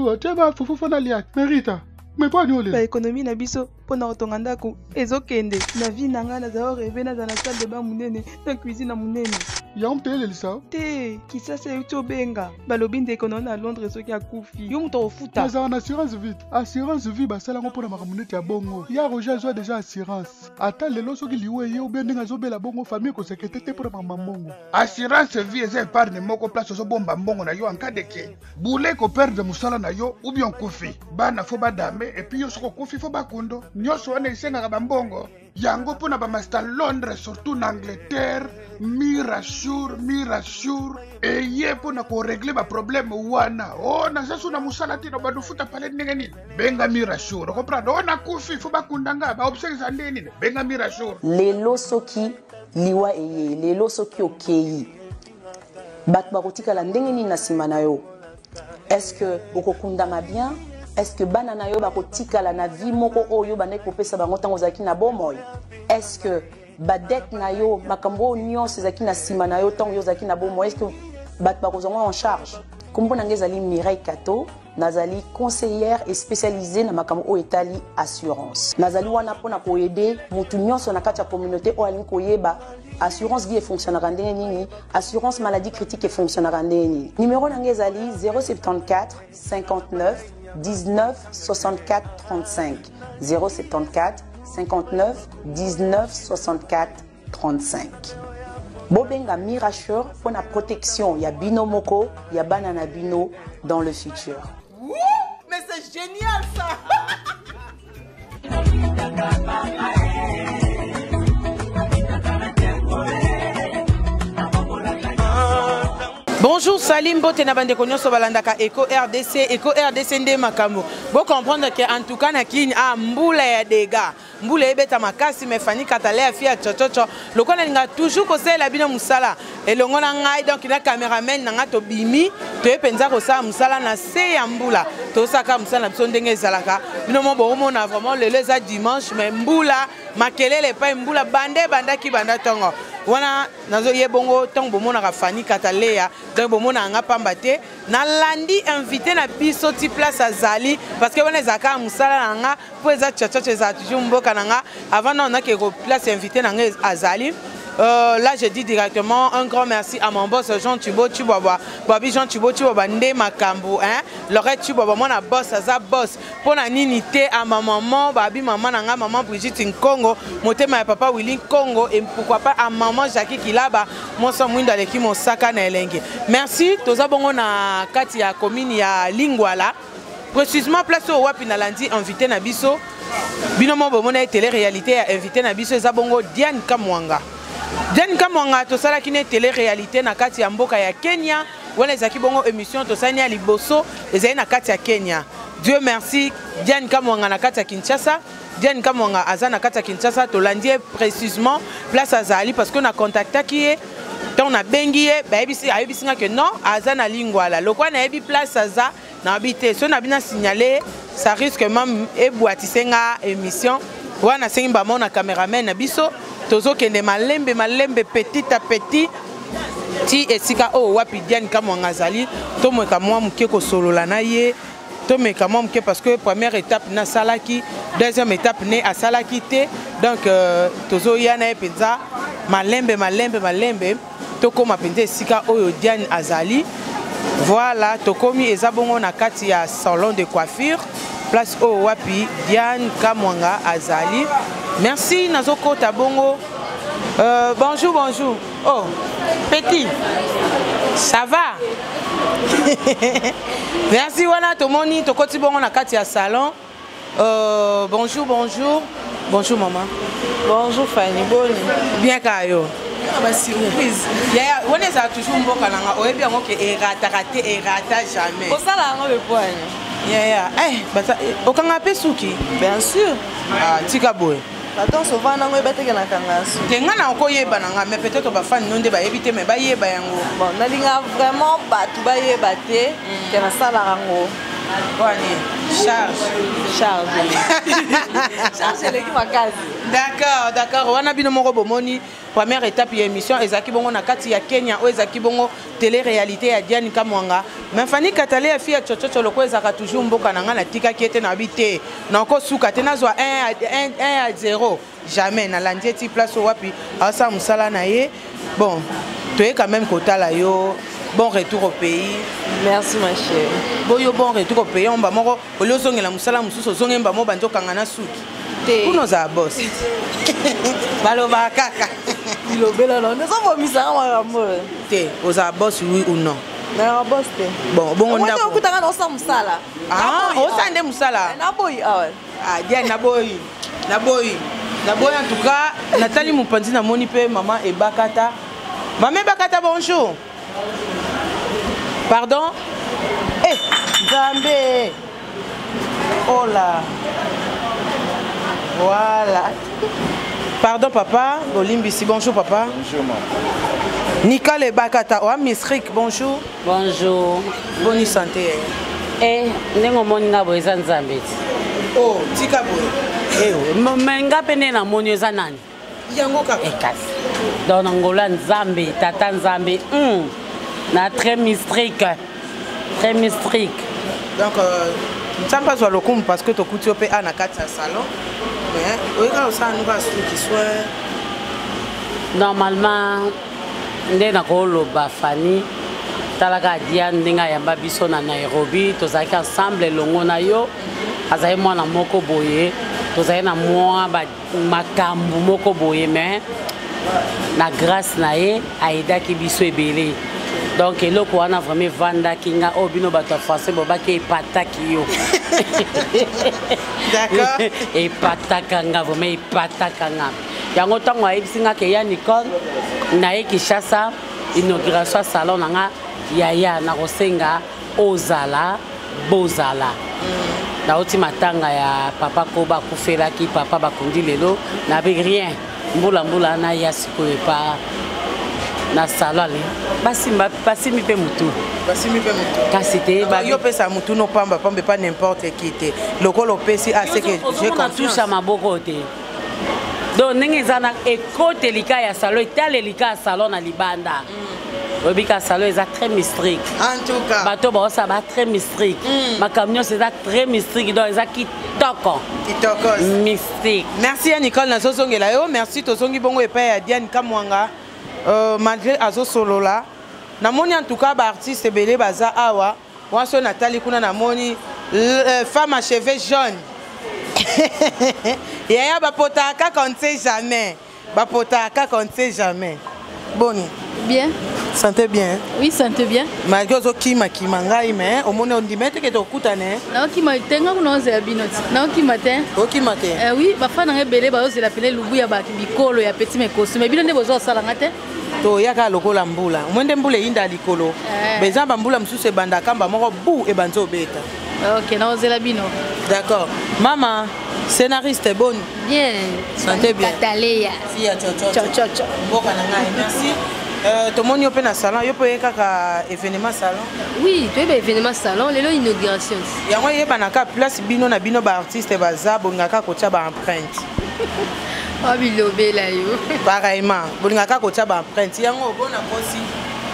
fufu, tiens, fufu fanalia, mérita. Mais pas nous les. Ba économie na biso pona otonga ndako ezokende na vie nanga na zao rêver na dans salle de bain munene na cuisine na munene. Ya mtele lisa. Te kisasa yuto benga balobi ndeko na Londres soki akufi. Yo muto ofuta. Za en assurance vie. Assurance vie basala ngo pona makamunete ya bongo. Ya Roger zo déjà assurance. Ata lelo soki liwe ye ou bien ndinga zobela bongo famille ko sekete te pona mamambongo. Assurance vie eza épargne moko place zo bomba mbongo na yo en cas de que. Boule ko perdre musala na yo ou bien kufi. Bana fo badame et puis yo soko kufi fo bakundo. Nyoso wana isenga bambongo. Yango pona ba master Londres surtout en Angleterre. Mirasure et ye pona ko régler ba problème wana. Oh na sasu na musala tino badufuta pale ndenge nini. Benga Mirasure. Comprendre ona kufi fo bakundanga ba observe ndeni. Benga Mirasure. Lelo soki liwa eye, lelo soki okei. Bat barotika la ndenge nini na sima na yo. Est-ce que okokundama bien? Est-ce que banana yo bakotika la na vie moko oyo bande kopesa bango tango zaki na bomoy? Est-ce que badet na yo makambo nyonso zaki na sima na yo tango yo zaki na bomoy? Est-ce que bat bakozongo en charge? Kombo nangezali Mireille Kato, nazali conseillère et spécialisée na makambo o etali assurance. Nazali wana pona ko aider mutu nyonso na kati ya communauté o alingi koyeba assurance vie fonctionnera ndenge nini, assurance maladie critique fonctionnera ndenge nini. Numéro nangezali 074 59 19 64 35 074 59 19 64 35. Bobenga Mirasure pour la protection, il y a Bino Moko, il y a Banana Bino dans le futur. Ouh, mais c'est génial ça. Bonjour Salim Bote na bande konyo so balandaka Eco RDC nde makambo. Bo comprendre que en tout cas na kini mbula ya dega. Mbula ebeta makasi me fani katale ya fia chochocho. Lokona ninga toujours kosela bino musala. Elongo na ngai donc na cameraman na ngato bimi to epenza kosa musala na se ya mbula. To saka musala biso ndenge ezalaka. Bino mo bo mona vraiment le leza dimanche mais mbula makelele pa mbula bandaki banda tongo. Wana nazo yebongo tongo bomona ka fani katalea donc bomona nga pamba te na landi invité na biso ti place azali parce que wana zaka musala nga po eza tchatcha za toujours mboka nanga avant on a que place invité na nga azali. Là je dis directement un grand merci à mon boss Jean Thibaut Chibaba. Babi Jean Thibaut Chibaba ndé makambo hein. Lorette Chibaba mon boss aza boss pour la ninité à ma maman babi maman nanga maman Brigitte Nkongo motema ya papa Willy Nkongo et pourquoi pas à maman Jackie Kilaba mon son mwinda leki mon saka na elenge. Merci toza bongo na kati ya commune ya Lingwala. Précisément place au wapi na landi invité na biso. Binomo bomona télé réalité a invité na biso za bongo Diane Kamwanga. Diane Kamwanga to sala kine télé réalité na kati ya mboka ya Kenya wana ezaki bongo émission to sani ya liboso ezali na kati ya Kenya. Dieu merci Diane Kamwanga na kati ya Kinshasa. Diane Kamwanga aza na kati ya Kinshasa to landie précisément place azali parce qu'on a contacté qui est on a bengi ba ayebisi nga que non aza na Lingwala. Lokwa na yebi place aza na habité so na bina signaler ça risque même eboatise nga émission wana sengi ba mona cameraman na biso tozo kende malembe petit à petit ti esika o wapi Diane Kamwanga azali to mweka mwa muke ko solola na ye to meka mwa muke parce que première étape na salaki deuxième étape ne a salaki te donc tozo yana epenza malembe to koma penza esika oyo Diane azali. Voilà tokomi ezabongo na kati ya salon de coiffure place o wapi Diane Kamwanga azali. Merci Nazoko Tabongo. Bonjour. Oh, petit. Ça va? Merci wana tomoni tokoti bongo na kati ya salon. Bonjour. Bonjour maman. Bonjour Fanny, bonne. Bien kayo. Ba surprise. Ya on est toujours mboka nanga oyebi yango ke erata jamais. Osala ngo le point. Ya. Bata okanga pe suki. Bien sûr. Tika boy. Attends, souvent on a bête que na kangasu. Tenga na okoyeba nanga mais peut-être ba fan nonde ba yebite mais ba yeba yango. Bon, na linga vraiment batu ba yeba te ke na sala rango. Wani charge l'équipe à case. D'accord. Wana bino moko bomoni première étape ya émission ezaki bongo na kati ya Kenya o ezaki bongo télé-réalité ya Diane Kamwanga mais Fanny Katale ya fille ya Chochocho loko ezaka toujours mboka na nga na tika ki ete na bité na ko suka te nazwa 1-0 jamais na landieti place wapi asa musala na ye bon tu es quand même kotala yo bon retour au pays. Merci ma chère. Boyo bon retour au pays on ba moko olozongela musala mususu zongemba mo banzo kangana suki. Pour nos boss. Baloba kaka. Il est bel alors. Nous avons mis ça en amour. Té, aux boss oui ou non? Na boss té. Bon, bon on a. On a dans ça musala. Ah, on s'en est musala. Na boy ah ouais. Ah, bien na boy. Na boy. Na boy en tout cas, Nathalie Mupanzi na moni pe maman et Bakata. Maman Bakata bonjour. Pardon? Eh, Zambé. Oh là. Voilà. Pardon papa, Olimbisi, bonjour papa. Bonjour maman. Nicole Bakata, oh Miss Rick, bonjour. Bonjour. Bonne santé. Eh, nengo moni na boza nzambe. Oh, tika boy. Eh, menga pene na moni za nani? Yango kaka. Ekasi. Dans Angola nzambe, tata nzambe. Na très mystique. Très mystique. Donc ça me passe le coup parce que tu coûtes pe à na kati salon. Mais oika ça nous va qui soit normalement ndé na ko loba Fanny talaka dia ndinga ya babiso na Nairobi tozaki ensemble longo na yo azai mwana moko boye tozaki na mwa ba makambu moko boye mais na grâce na ye aidaki biso ebele. Donc eloko wana vraiment vanda kinga obino bato français bobaki epataki yo. D'accord. Epatakanga vraiment epatakanga. Yango tango ayibisinga ke ya Nicole na ye Kinshasa inauguration salon nanga yaya na kosenga ozala bozala. Na oti matanga ya papa Koba kufelaki papa bakundi lelo na be rien. Mbula na ya sikoyo pa na salon basimi pe mutu kasi te yo pesa mutu no pamba pas n'importe qui te lokolo pesi à ce que j'ai touche à ma bokote donc ndenge zana ekote lika ya salon etale lika ya salon na libanda obika salon eza très mystique en tout cas bato ba ça ba très mystique ma camion c'est très mystique donc eza kitoko mystique. Merci à Nicole nazozongela yo merci tozongi bongo epai ya Diane Kamwanga. Malgré Azo Solola, namoni en tout cas ba artiste belé baza awa, waso Nathalie kuna namoni femme à cheveux jaunes. Yaya bapotaka qu'on ne sait jamais. Bapotaka qu'on ne sait jamais. Boni. Bien. Sentez bien. Oui, sentez bien. Malgré Azo kimangai mais au monde on dit mais que to kutane. Na okima tenga kuna oze ya binoti. Na okima ten. Okima ten. Oui, ba fana ngebele ba oze la pele lubu ya ba bikolo ya petit mekoso. Mais bino nde bozo sala ngate. To yaka lokola mbula. Mwende mbula inda likolo. Bezamba mbula msusu ebanda kamba moko bu e banzo beta. OK, na oze la bino. D'accord. Maman, scénariste bonne. Bien. Sentez bien. Katalea. Fia chocho. Boka na ngai. Merci. Tout le monde est dans salon, il peut y avoir un événement salon. Oui, tu es événement salon, les lois inauguration. Il y a un place bino na bino ba artiste baza bongaka ko tia ba empreinte. Ah bilobe la yo. Pareillement, bongaka ko tia ba empreinte. Yango bona kosi.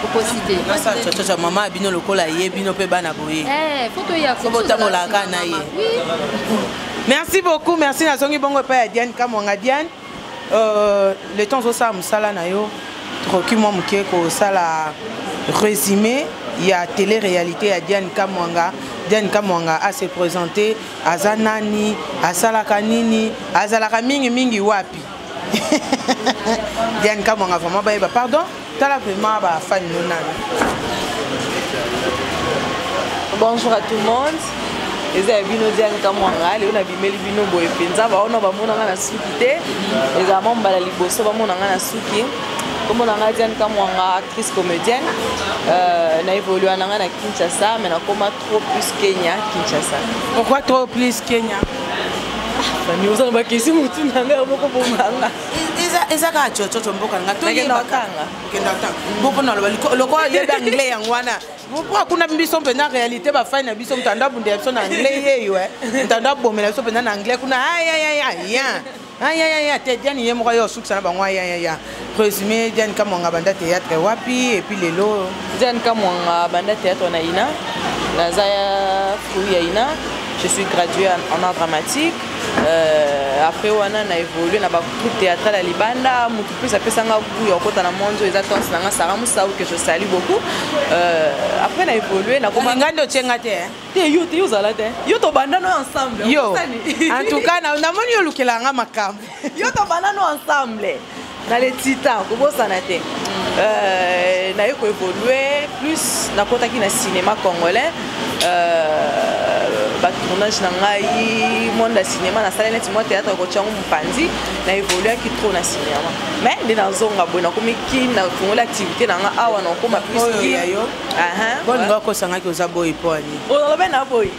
Opposité. Na sa chocho maman bino lokola ye bino pe bana boye. Photo ya photo la kana ye. Merci beaucoup, merci na zongi bongo pa Diane Kamwanga Diane. Le temps au ça musala na yo. Moi ça la résumé il y a télé-réalité à Diane Kamwanga. Diane Kamwanga a se présenté à Zanani, à Salakanini, à Zalakamingi wapi. Diane Kamwanga vraiment bah pardon, t'as la vraiment bah fan Bonjour à tout le monde. Eza bino Diane Kamwanga, leo na bimeli bino boye penza ba ona ba mona na suki te. Eza mamba la liboso ba mona na suki. Comme on a Diane Kamwanga, actrice comédienne, n'a évolué en Kinshasa, mais on a trop plus Kenya, Kinshasa. Pourquoi trop plus Kenya? Nous avons question mutu nanga beaucoup pour manga. Eza ka chocho mboka nga to yeba kanga. Kenda ta. Bopo na loko yeba anglais yangwana. Pourquoi kuna biso mpena réalité ba fine biso mtanda bunde biso na anglais yeyo Mtanda bomela biso pena na anglais kuna ya. ya te Diane ye moko yo suksa na bango ya résumé Diane Kamwanga banda théâtre wapi et puis lelo Diane Kamwanga banda théâtre na ina Nazaya Fruit ya ina. Je suis graduée en art dramatique. Après, on a évolué dans le troupe théâtral à Libanda. Mon plus après ça, on a monté les attentes dans Sarah Moussa que je salue beaucoup. Après, on a évolué. On a gagné yo zalate. Yo to banda no ensemble. Yo. En tout cas, on a moni yo lukelanga makam. Yo to banda no ensemble. Dans les titans, comment ça n'a été? On a évolué plus dans le cinéma congolais. Tournage na ngai monde cinéma na salle net moi théâtre ko tchangu mpanzi na évolué qui trop na cinéma mais de na zonga bona komi ki na fongola activité na nga awa na koma plus ki yo bon nga ko sanga ki oza boy poni o lo ben na boy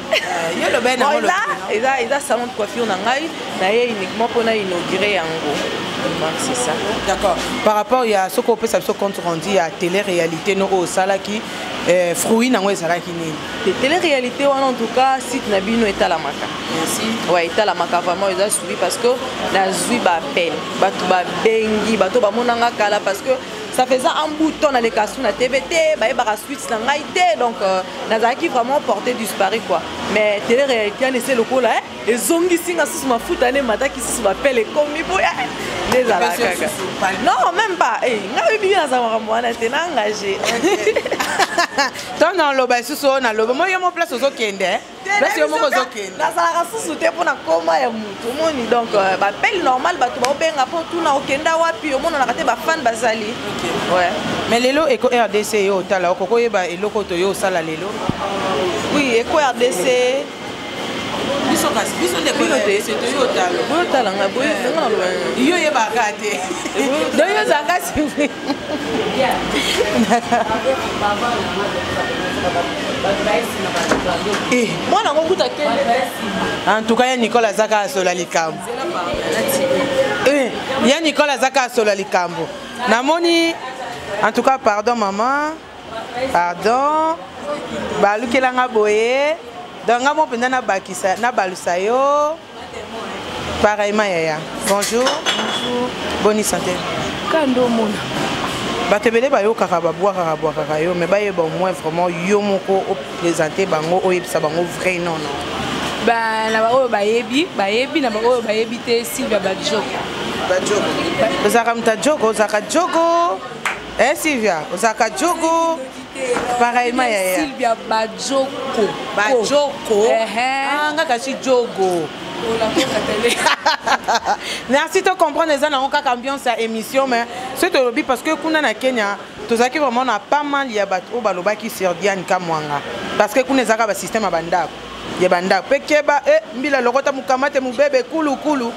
yo lo ben na lo eza salon de coiffure na ngai na ye uniquement pour na inaugurer yango. C'est ça. D'accord. Par rapport à ce qu'on peut savoir compte rendu à télé-réalité, nous au Salaki, fruits n'ont pas de télé-réalité, en tout cas, site Nabino est à la maca. Merci. Ouais, est à la maca vraiment, ils ont suivi parce que la zui ba peine, bato ba bengi, bato ba monanga kala parce que ça faisait un bouton dans les cassons na TVT, bah ba suite na ngaité donc nazaki vraiment porté disparu quoi. Mais télé-réalité, c'est le coup là, et zongi singa sous ma foot année mata qui se m'appelle comme boya. Non, même pas. Je suis engagé. Tant dans le bas, sous on a le moi, il y a mon place aux Okende. Là, c'est mon Okende. La Sara sous-souté pour la coma et tout le monde. Donc, appel normal, tu vas bien pour tout na Okenda wapi, au monde on a raté ba fan basali. Ouais. Mais lelo Eco RDC yo tala okoko yeba eloko to yo sala lelo. Oui, Eco RDC. Biso de côté, c'est yo tala. Boyo tala nga boyo nga loin. Yo yeba kate. Do yo zanga sifi. Moi na ngokuta kende. En tout cas, il y a Nicolas Zaka sur la Likambo. Il y a Nicolas Zaka sur la Likambo. Namoni, en tout cas, pardon maman, pardon. Balukelanga boye. Donc, moi, je suis na balusayo. Pareillement, yaya. Bonjour. Bonjour. Bonne santé. Kando mona. Batebele ba yo kaka ba boire kaka yo mais ba ye ba moins vraiment yo moko présenter bango o yebisa bango vrai non. Ba na ba o ba yebi na ba o ba yebi te Sylvia Badjoko. Ozaka mta Jogo, ozaka Jogo. Sylvia, ozaka Jogo. Pareillement yaya. Sylvia Badjoko. Badjoko. Ngaka si Jogo. Merci de comprendre les gens ambiance à émission mais c'est au lobby parce que kuna na Kenya tozaki vraiment na pas mal ya bato o baloba ki sur Diane Kamwanga parce que kuna zaka ba système abanda ya banda pekeba mbila lokota mukamate mubebe kulu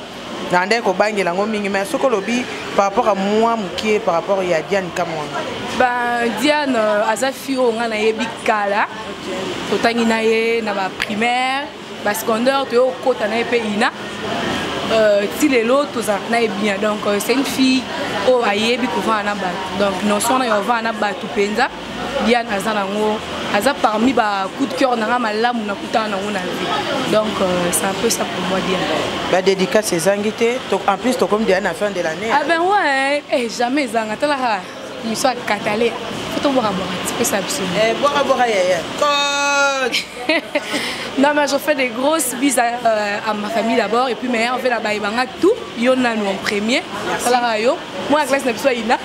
na ndeko ko bangela ngo mingi mais soko lobby par rapport à moi mukie par rapport à Diane Kamwanga ba Diane azafiro nga na yebi kala totangi na ye na ba primaire ba secondaire to kota na pe ina si les lots na bien donc c'est une fille au ayebi ko va na ba donc non sona yo va na ba tu penza Diane azana ngo aza parmi ba coup de cœur na malamu na kutana na vie donc c'est un peu ça pour moi Diane ba dédicace ces invités en plus to comme Diane à fin de l'année ah ben ouais jamais zangata la ni soit catalé faut boire c'est ça absolument boire yaya non mais je fais des grosses bises à ma famille d'abord et puis mais on fait la baïbanga tout yona nous en premier ça yo moi la classe n'a pas ina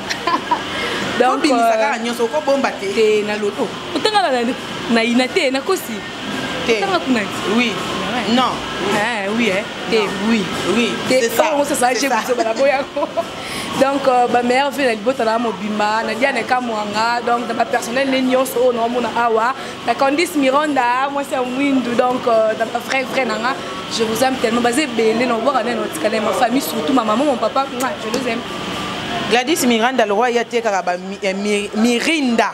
donc bimisaka nyonso ko bomba te na loto utanga na ina te na kosi utanga kuna oui non oui oui c'est ça on se sache que la boya donc ma mère fait la bota na mobimba na Diane Kamwanga donc dans ma personnel les nyonso o no mona awa la Candice Miranda moi c'est un windu donc dans ma frère nanga je vous aime tellement basé belé no voir notre canal ma famille surtout ma maman mon papa je les aime Gladys Miranda le roi yate kaka Mirinda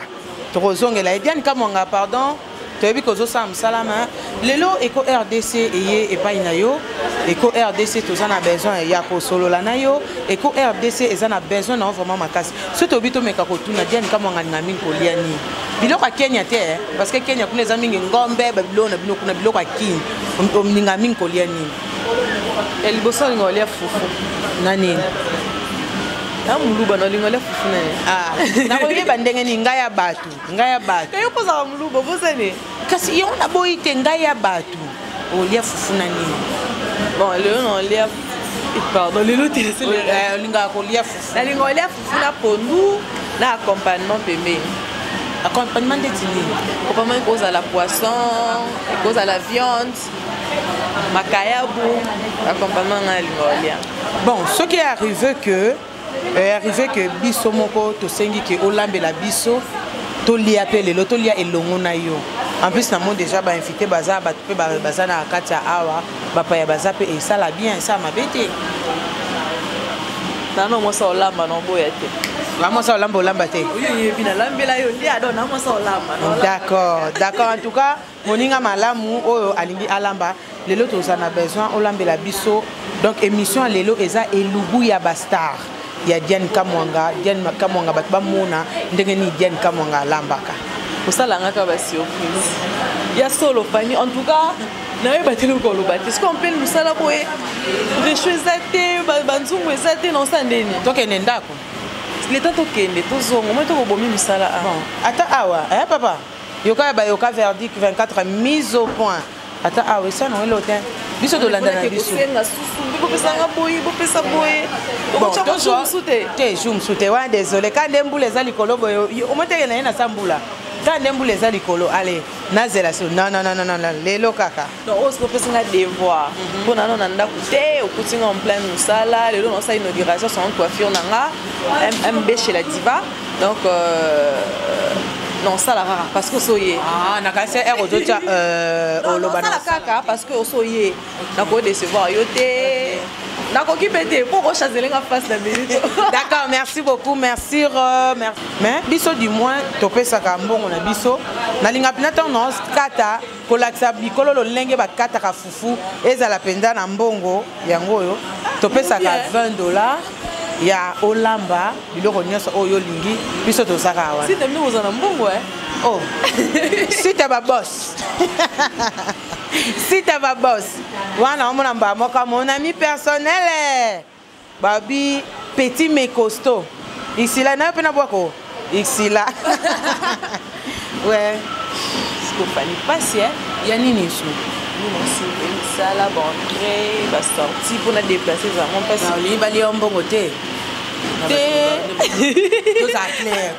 tozongela Diane Kamwanga pardon toyebi kozo sam salama lelo Eco RDC eye epai na yo Eco RDC tozana besoin ya ko solola na yo Eco RDC ezana besoin na vraiment makasi surtout bito meka ko tuna Diane Kamwanga ngami koliani biloko Kenya te parce que Kenya kuna ezami ngombe babilo na bino kuna biloko akini omninga mingi koliani ya liboso olinga olia fufu na nini na muluba na olinga olia fufu na nini nakoyeba ndenge nini ngai ya bato kayo kozala muluba bosani kasi yo naboyi te ngai ya bato olia fufu na nini bon lelo na olia pardon lelo te olingaka kolia fufu nalinga olia fufu na pondu na accompagnement pembeni accompagnement ndeti nini accompagnement ekozala poisson ekozala viande makayabu accompagnement nga nalinga olia bon ce qui est arrivé que biso moko tosengi ke olambela biso tolia pe lelo tolia elongo na yo en plus namoni déjà bainvité baza bato mpe baza na kati ya awa bapaya baza mpe esala bien esala mabe te nano mosa olamba na oboya te namosa olamba te oyebi nalambela yo nde ado namosa olamba d'accord en tout cas moninga malamu oyo alingi alamba lelo toza na besoin olambela biso donc émission lelo eza elubu ya bastar ya Diane Kamwanga bato bamona ndenge ni Diane Kamwanga alambaka osalanga ka ba surprise ya solo fani en tout cas nayoba te lokolo bate ce qu'on peut nous sala boye recho ezate banzungu ezate non sandeni tokende ndako leta tokende tozongo moi tokobomi misala ata awa papa yoka verdict 24 mise au point ata awa ça non elotin biso tolanda na biso bopesanga boye bopesa boye te jour msute wana désolé ka nde mbula eza likolo boye omoteke na ye na sa mbula ka nde mbula eza likolo ale nazela so non lelo kaka donc osikopesanga devoir mpo nano na ndako te okutinga en plein mosala lelo nosala inauguration salon de coiffure nanga mb chez la diva donc non ça la rare parce que soyez na kasi erozotia olobana ça kaka parce que soyez nako décevoir yo te nako kipete pour rechanger nga face la minute d'accord merci beaucoup merci mais biso du moins topesaka mbongo na biso nalinga pina tono kata kolakisa bikolo lo lenge bakata ka fufu ezala penda na mbongo yango yo topesaka $20 ya olamba biloko nyonso oyo lingi biso tozaka wana si temi ozana mbongo oh si t'es ba boss si t'es ba boss wana omona mba moka mon ami personnel babi petit mais costaud ici là na pena boako ici là ouais Skopani passe ya nini su ça la banque va sortir pour la déplacer ça mon passe li bali ombongo te tout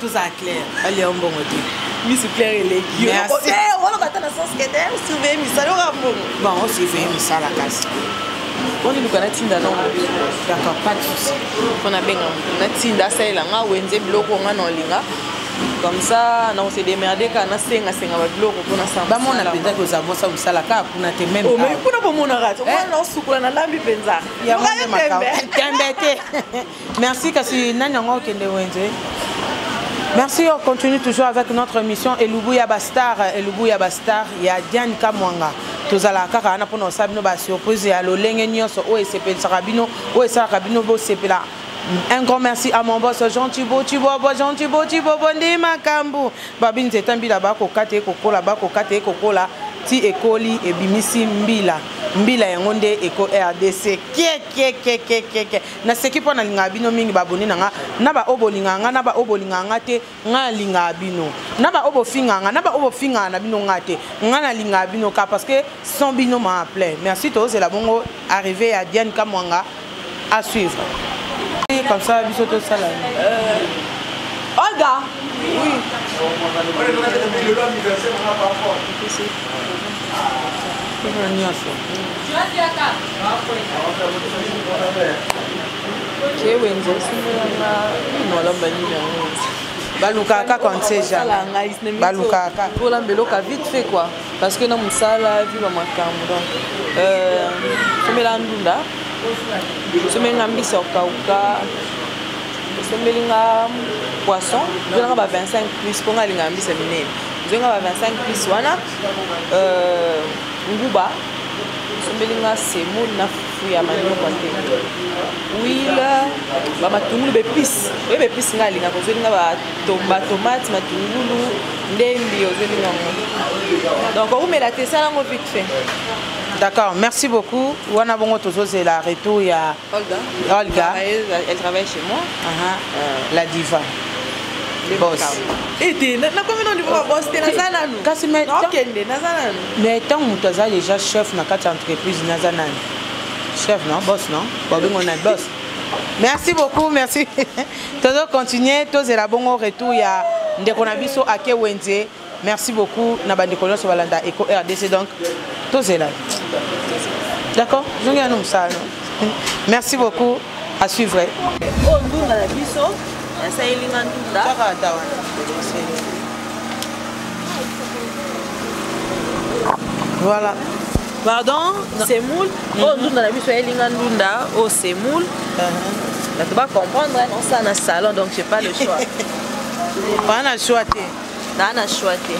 ça clair bali ombongo te mi se clair les qui on va attendre ça ce que tu surveiller mi ça le rapport bon on surveiller mi ça la casse on est le tinda non d'accord pas de souci on a bien na tinda ça là nga wenze bloko nga non linga comme ça on s'est démerdé quand on senga ba bloko pour na samba ba mona penza ko za mosa usala ka kuna te même oh mais kuna ba mona rato on na sukula na lambi penza ya mona makao tembete merci kasi nani ngo kende wenze. Merci, on continue toujours avec notre émission Elubu ya Bastar, il y a Diane Kamwanga. Tous à la carana pour nous savoir nos surprises à l'olenge nyonso o esepel sarabino o esarabino bo sepela. Un grand merci à mon boss gentil bo bondi makambu. Babine zetambi la bako kate kokola ti ekoli e bimisi mbila yangonde eko RDC ke na seki pona linga bino mingi baboni nanga na ba obolinga nga te nga linga bino na ba obofinga na bino nga te nga na linga bino ka parce que son bino m'a appelé. Merci tous c'est la bongo arrivé à Diane Kamwanga à suivre comme ça biso to sala Olga oui balukaka konseja balukaka pour beloka vite fait quoi parce que na musala vi ba makambo donc somela ndunda somenga mbisa okauka somelinga poisson zonga ba 25 plus pour nga linga mbisa minene zonga ba 25 plus wana nguba sombelinga semoule na fufu ya manioko te huile ba matungulu bepisi oyo bepisi nga alinga kozolinga ba tomate matungulu ndembi ozolinga ngo donc okumela te esalango vite fait D'accord, merci beaucoup. Wana bongo tozo c'est la retour il y a Olga. Elle travaille chez moi. La diva. Le boss. Et tu na combien de fois boss t'es nazana nous. Kasi mais okende nazana. Mais tant mutu aza déjà chef na kati entreprise nazana. Chef non, boss non. Ba bongo na boss. Merci beaucoup, merci. Tozo continuer, tozo la bongo retour il y a ndeko na biso ake wenze. Merci beaucoup na bande kolon so balanda Eco RDC donc tozo là. D'accord? Jongi anu ça. Merci beaucoup. À suivre. Oh ndunda la biso. Ça est l'ingandunda. Voilà. Pardon, semoule. Oh ndunda la biso l'ingandunda. Oh semoule. Là tu vas comprendre, on ça dans le salon donc j'ai pas le choix. Pas na choix té. Na choix té.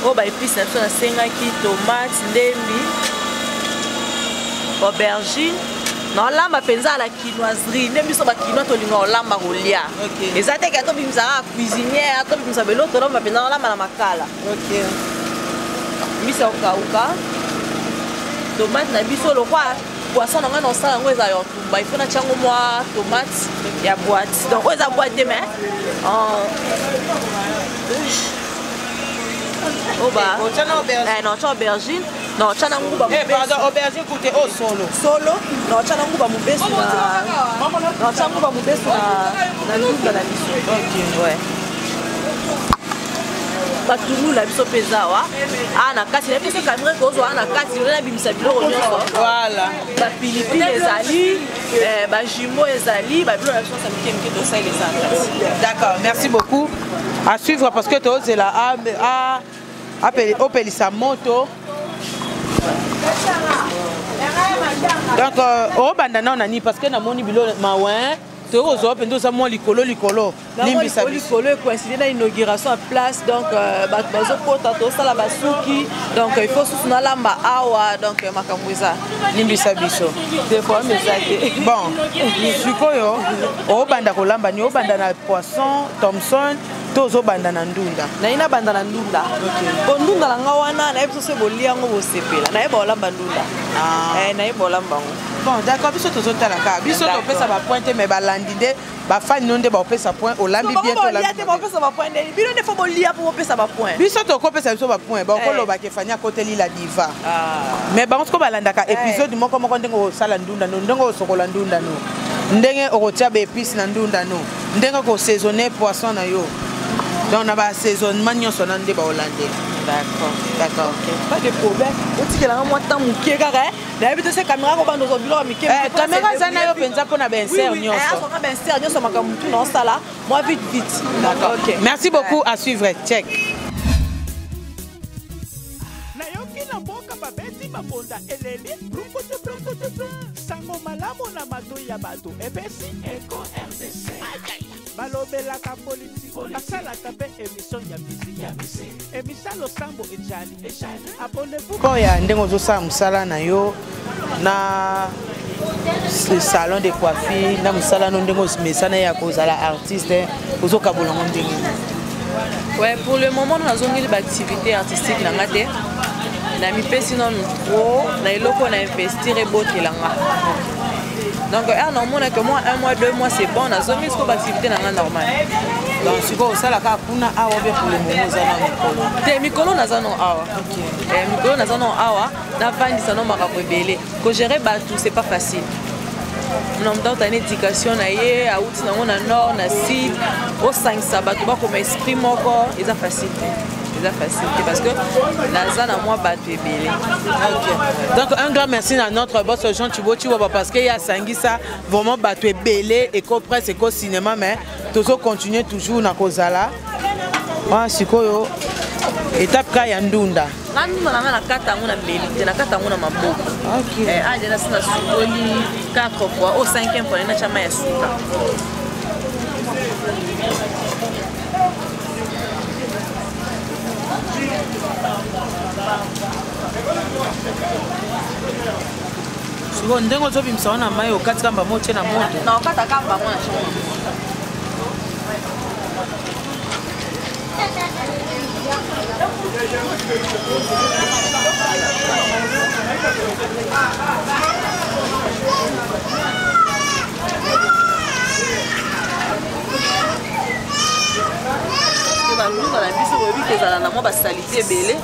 Oh bah épices na so na sengaki tomate, ndembi, aubergine. Non lamba penza la quinoiserie ndembi so ba quinoa to linga lamba kolia. OK. Ezate ka to bimisa cuisinière, to bimisa belo to lamba penza lamba na makala. OK. Misa ukauka. Tomate na biso lo kwa poisson na ngana osala ngo eza yo tumba il faut na chango moi tomate ya boîte. Donc eza boîte de main. Oh bah. Non, tu aubergine. Non, tu as un goût. Pardon, aubergine coûte au solo. Solo. Non, tu as un goût à mouber sur la. Non, tu as un goût à mouber sur la double de la mission. Ok. Ouais. Batulu la biso pesa wa. Ah na kati na biso caméra ko zo na kati na bimisa biloko nyonso. Voilà. Ba pilipili ezali, ba jumeau ezali, ba biloko na biso ça mike mike to ça les en. D'accord, merci beaucoup. À suivre parce que toi c'est la appelé Opelisa moto. Donc au bandana on a ni parce que na moni bilo mawen to ozo pendo sa mo likolo limbisa likolo coïncider na inauguration à place donc bazo kota to sala basuki donc il faut soutenir lamba awa donc makamwiza limbisa biso des fois mesake bon sikoyo o banda ko lamba ni o banda na poisson Thomson tozo banda na ndunda na ina banda na ndunda ko ndunda la nga wana na ebiso se bolia ngo bosepela na eba olamba ndunda na eba olamba ngo bon d'accord biso tozo talaka biso to pesa ba pointe mais ba landide ba fan nonde ba pesa point olambi bien to la ba pesa ba point bino ne faut bolia pour pesa ba point biso to ko pesa biso ba point ba ko loba ke fanya koteli la diva mais ba on ko balandaka épisode moko ndenge sala ndunda no ndenge sokola ndunda no ndenge okotia ba épices na ndunda no ndenge ko saisonner poisson na yo. Donc on a un saisonnement nyonso na ndeba hollandais. D'accord. Pas de problème. On dit que la moi tant muké kaka. Na biso se caméra ko bando zo bilo muké. Caméra zana yo penza pona ben ser nyonso. On a ben ser nyonso makamutu na sala. Moi vite. D'accord. OK. Merci beaucoup à suivre. Check. Na yoki na boka babeti babonda eleli. Sango malamu na mato ya bato. Ebesi Eco RDC. balobelaka politiki basalaka mpe émission ya misiki emisalo sambo ejali abonnez-vous koya ndenge ozosala mosala na yo na salon de coiffure na mosala no ndenge omesana ya kozala artiste ozokabolango ndenge. Ouais, pour le moment nous avons une activité artistique na ngate na mipesi non trop na eloko na investir ebotelanga. Donc, normalement, que moi, 1 mois, 2 mois, c'est bon. On a zoné sur l'activité normale. Donc, si vous avez la carte, vous avez pour le moment, des micros, nous avons awa. Ok. Micros, nous avons awa. Dans 20 ça nous m'a rebellé. Que gérer bateau, c'est pas facile. Nous avons une éducation, na yé, à outil, na nord, na sud, au 5 sabat, tu vois comme esprit moko, c'est facile. C'est facile parce que la zone à moi battu belé. OK. Donc un grand merci à notre boss Jean Thibault parce qu'il y a Sangisa vraiment battu belé Eco Presse Eco Cinéma mais toujours continuer toujours na kozala. Ah sikoyo étape ka ya ndunda. Ngandunda na kata ngona belé na kata ngona maboko. OK. Ah déjà sina sukoli 4 fois au 5e fois na chama ya suka. Siko ndenge ozobimisa wana mai okati kamba motie na moto. Na okata kamba mwana chama. bandunda na biso boyebi kezala na mwa basalite ebele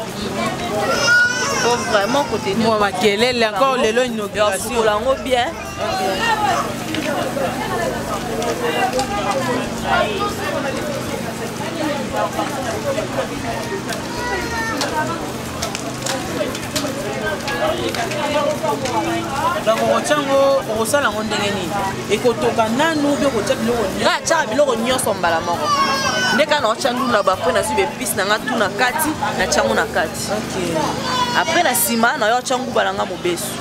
faut vraiment contenir mwa makelele encore lelo inauguration yango bien. donc okotyango okosala yango ndenge nini ekotoka nanu mpe okotya biloko nga atyaka biloko nyonso mbala moko nde kaka na otya ndunda bapre nazwi bepisi na nga tu na kati natyango na kati apres na nsima na yo otya nguba na nga mobesu.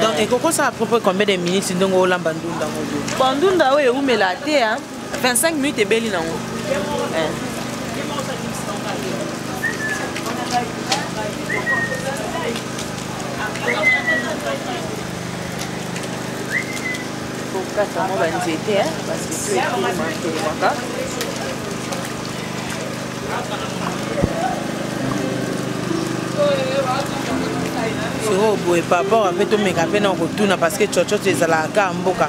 donc ekokosala à peu près combien de minutes ndenge olamba ndunda ngo bandunda oyo eumela te 25 minutes ebeli nango. Kokata mo banzete parce que tu es siko boye rapport ape tomeka mpe na kotuna parce que chochocho ezalaka ya mboka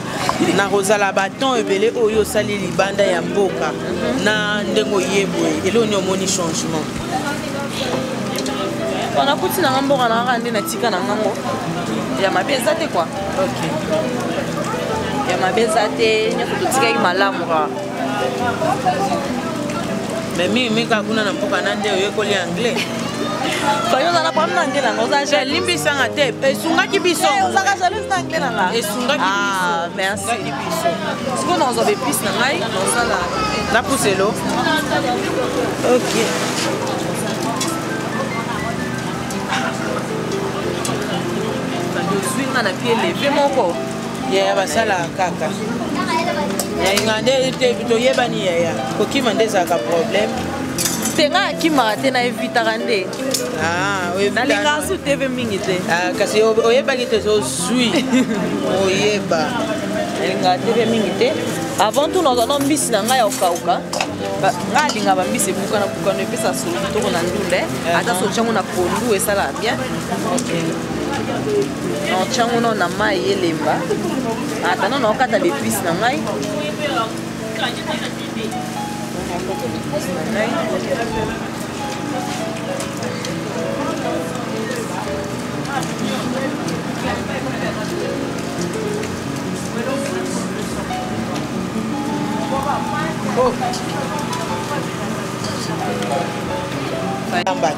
na kozala baton ebele oyo osali libanda ya mboka na ndenge oye boye eloni omoni changement nakuti nanga mboka na kaka nde natika na ngango ya mabe eza te kwa ya mabe eza te nyonso totikaki malamu kaka mais mingi kaka kuna na mboka na nde oyekoli anglais oyozala problème na anglais nanga oza limbisanga te esungaki biso ozaka jalouse na anglais nanga esungaki biso merci sikoyo nazwa bepisi na ngai nazala napuselo ok ozwi nga na pie leve moko yaya basalaka kaka yayinga nde toyebani yaya kokima nde ezalaka problème te nga akimaka te naevitaka nde nalingaka su teve mingi te kasi oyebaki te ozwi oyeba nalingaka teve mingi te avant tout nazwa no mbisi na ngai ya kokauka nga alinga bambisi ebukana bukano epesa solo kitoko na ndunda ata so otyango na pondu esalaka bien na otyango no na mai elemba ata no naokata bepisi na ngai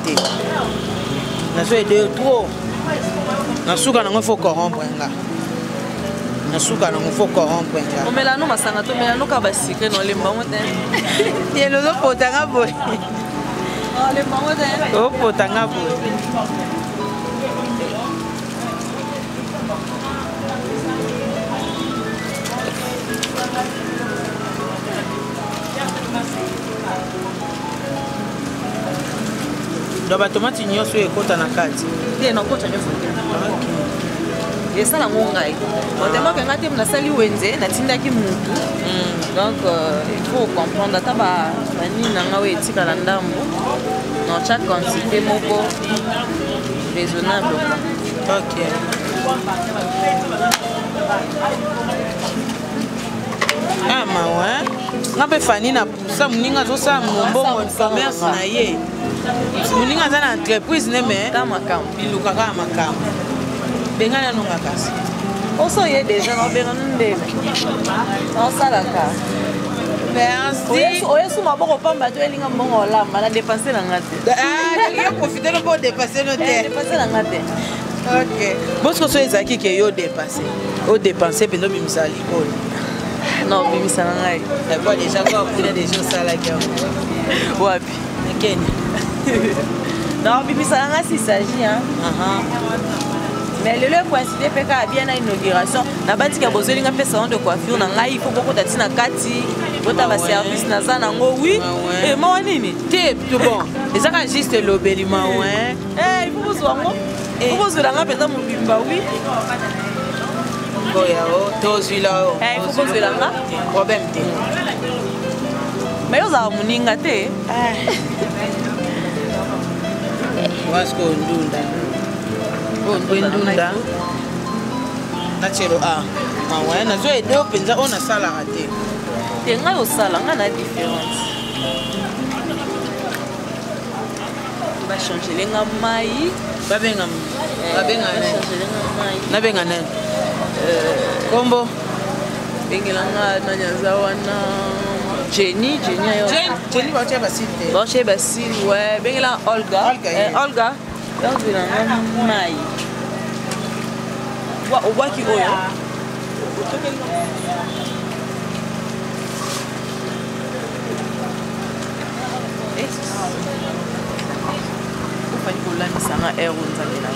te nazo ede yo trop nasuka nango fo corrompre nga nasuka nango fo corrompre nga omela no masanga tomela no ka basikre na olembango te yelo ozopotanga boye olembango te opotanga boye do batomati nyonso ekota na kati te nakota nyonso esala ngo ngai otemaka nga te nasali wenze natindaki mutu donc il faut comprendre ata banini na nga oyo etikala ndambo na chaque quantité moko raisonnable ok mawa nga mpe fani na pusa moninga azosala mombongo commerce na ye moninga aza na entreprise ne me bilukaka ya makambo bengani anonga kasi oso ye deja naobenga nondele naosalaka merci oyesu maboko pamba to elinga mbongo olamba na dépense na nga te yo profite no mpo odépasse no te dépense na nga te ok bosko so ezalaki ke yo odépense mpenza obimisa likolo non obimisa na ngai bo déjà ko akuna deja osalaki yango wapi nakeni non obimisa na ngai s'agit mais lelo ekoincide mpe kaka bien na inauguration nabatika bozolinga mpe salon de coiffure na ngai ifo bokota ti na kati bota baservice naza nango wi mawa nini te bon ezaka juste elobeli mawa ifo bozwa yango ifo bozwela nga mpenza mobimba wi oyao tozwila o ifo bozwela nga problème te mais ozala moninga te wasko ndunda ndunda na chelo a ouais na zo aider au penza on a ça la raté te ngai osala ngai na différence ba changer lenga mai babenga ne kombo bengelanga na nyaza wana Jenny ayo Jenny ba tia basile ba tia basile ouais bengela Olga donc bilanga mai wa obaki oyo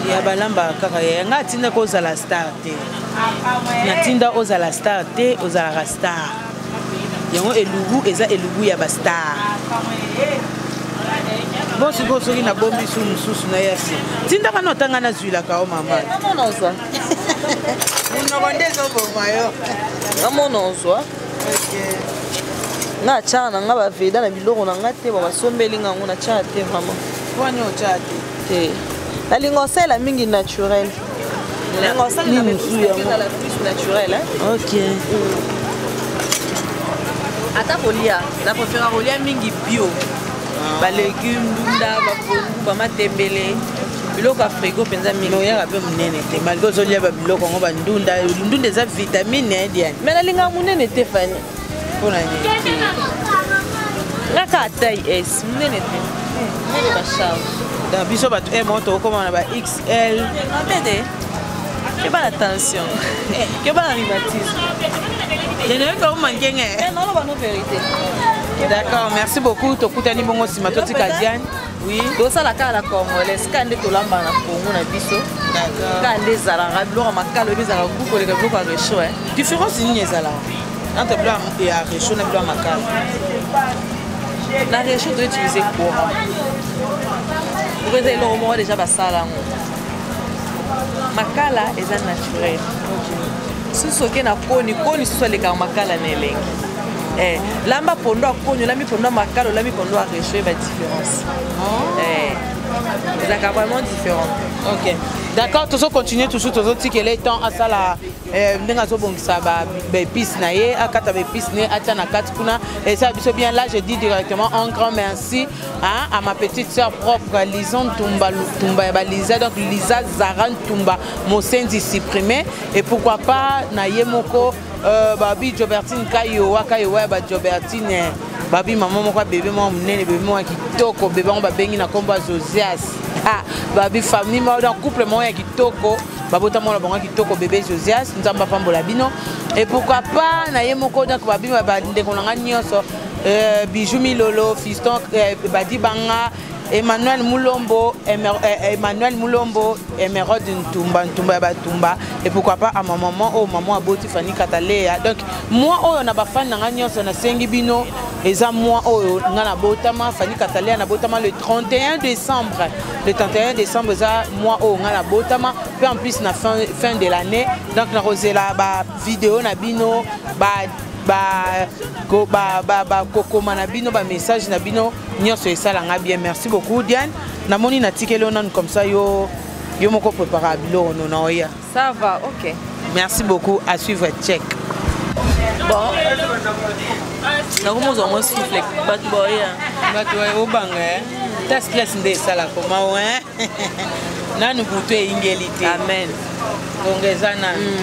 ya balamba kaka nga tinda ko ozala star te natinda ozala star te ozalaka star yango elubu eza elubu ya bastar bon sikoyo soki nabombi su mosusu na yasi tindaka na otanga nazwilaka o mama monoko nde ezoboma yo ngamona ozwa nga atyaka na nga baveda na biloko na nga te babasombeli ngango natyaka te vraiment wani otyaa te nalinga osala mingi naturel naturel ok ata kolia na préféra kolia mingi bio balégume ndunda bapongu bamatembele biloko ya frigo mpenza mingi oyaka mpe monene te malgré ozolia babiloko yango bandunda eza vitamine diane me nalingaka monene te fani mpona nini ngaka ataille s monene te monene bacharge donc biso bato mo tokokoma na ba XL te keba na tension keba na rhumatisme yeneyoka omankenge naloba no vérité d'accord merci beaucoup tokutani bongo nsima totika Diane oui tosala kaka na congolaise ka nde tolamba na kongo na biso ka nde ezalaka biloko makalo ebi ezalaka ku koleka biloko ya recho différence nini ezalaka entre biloko ya recho na biloko ya makalo na recho toutilize courant pour eza eloko moko déjà basala yango makala eza naturel susu oke na koni susu alekaka makala na elengi lamba pondo akoni olambi pondo makala olambi pondo arecho eba différence ezalaka vraiment différent. Ok d'accord tozocontinue toujours tozotikela etant asala ndenge azobongisa baépice na ye akata baépice na ye atia na kati kuna esala biso bien là je dis directement un grand merci à ma petite sœur propre Lisa Ntumba ya Lisa donc Lisa Zara Ntumba Mosendi supprimé et pourquoi pas na ye moko babi Jobertine Kayowa ba Jobertine babi maman moko bébé mo munene bébé mo kitoko bébé on babengi na kombo Josias babi famille mo dans couple mo ya kitoko babota mo na bango kitoko bébé Josias nzamba pambola bino et pourquoi pas na ye moko donc babi ba ndeko na nyonso Bijou Milolo fiston badi banga Emmanuel Moulombo, Emerode Ntumba ya Batumba et pourquoi pas à ma maman oh maman aboti Fanny Katalea donc moi oh on a ba fan na nyonso na sengi bino eza moi oh ngana botama Fanny Katalea na botama le 31 décembre eza moi oh ngana botama puis en plus na fin de l'année donc na rozela ba vidéo na bino kokoma na bino ba message na bino nyonso esalanga bien merci beaucoup Diane namoni natikeli onanu comme ça yo moko prépara biloko na oya ça va ok merci beaucoup à suivre check bon nakomozwa mwa souffle bato boya obanga ta stress nde esala koma ouais nanu butu eyingeli te amen donc eza nanu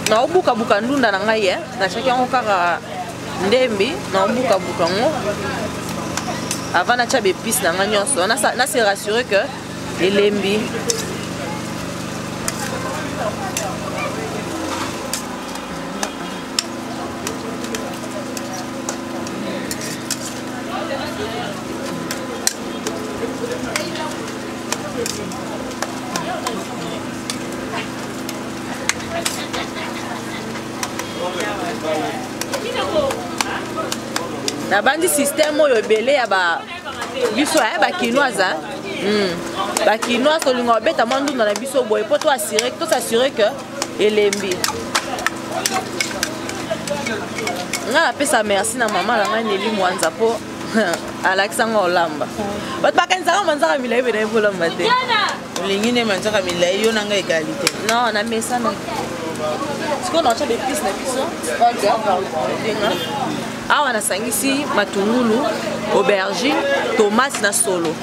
naobukabuka ndunda na ngai natiaki yango kaka ndembi naobukabuka ngo avant natya baépice na ngai nyonso nase rassure que elembi nabandi système oyo ebele ya biso ya bakinoise bakinoise olinga obeta mwa ndunda na biso boye mpo tosasure que elembi nga napesa merci na mama na ngai Neli Mwanza mpo alakisanga olamba bato bakanisaka manzaka milai pena evolamba te olingi nde manzaka milai yo nanga égalité non na mesa na sikoyo na otya bepice na biso denga awa nasangisi matungulu aubergine tomate na solo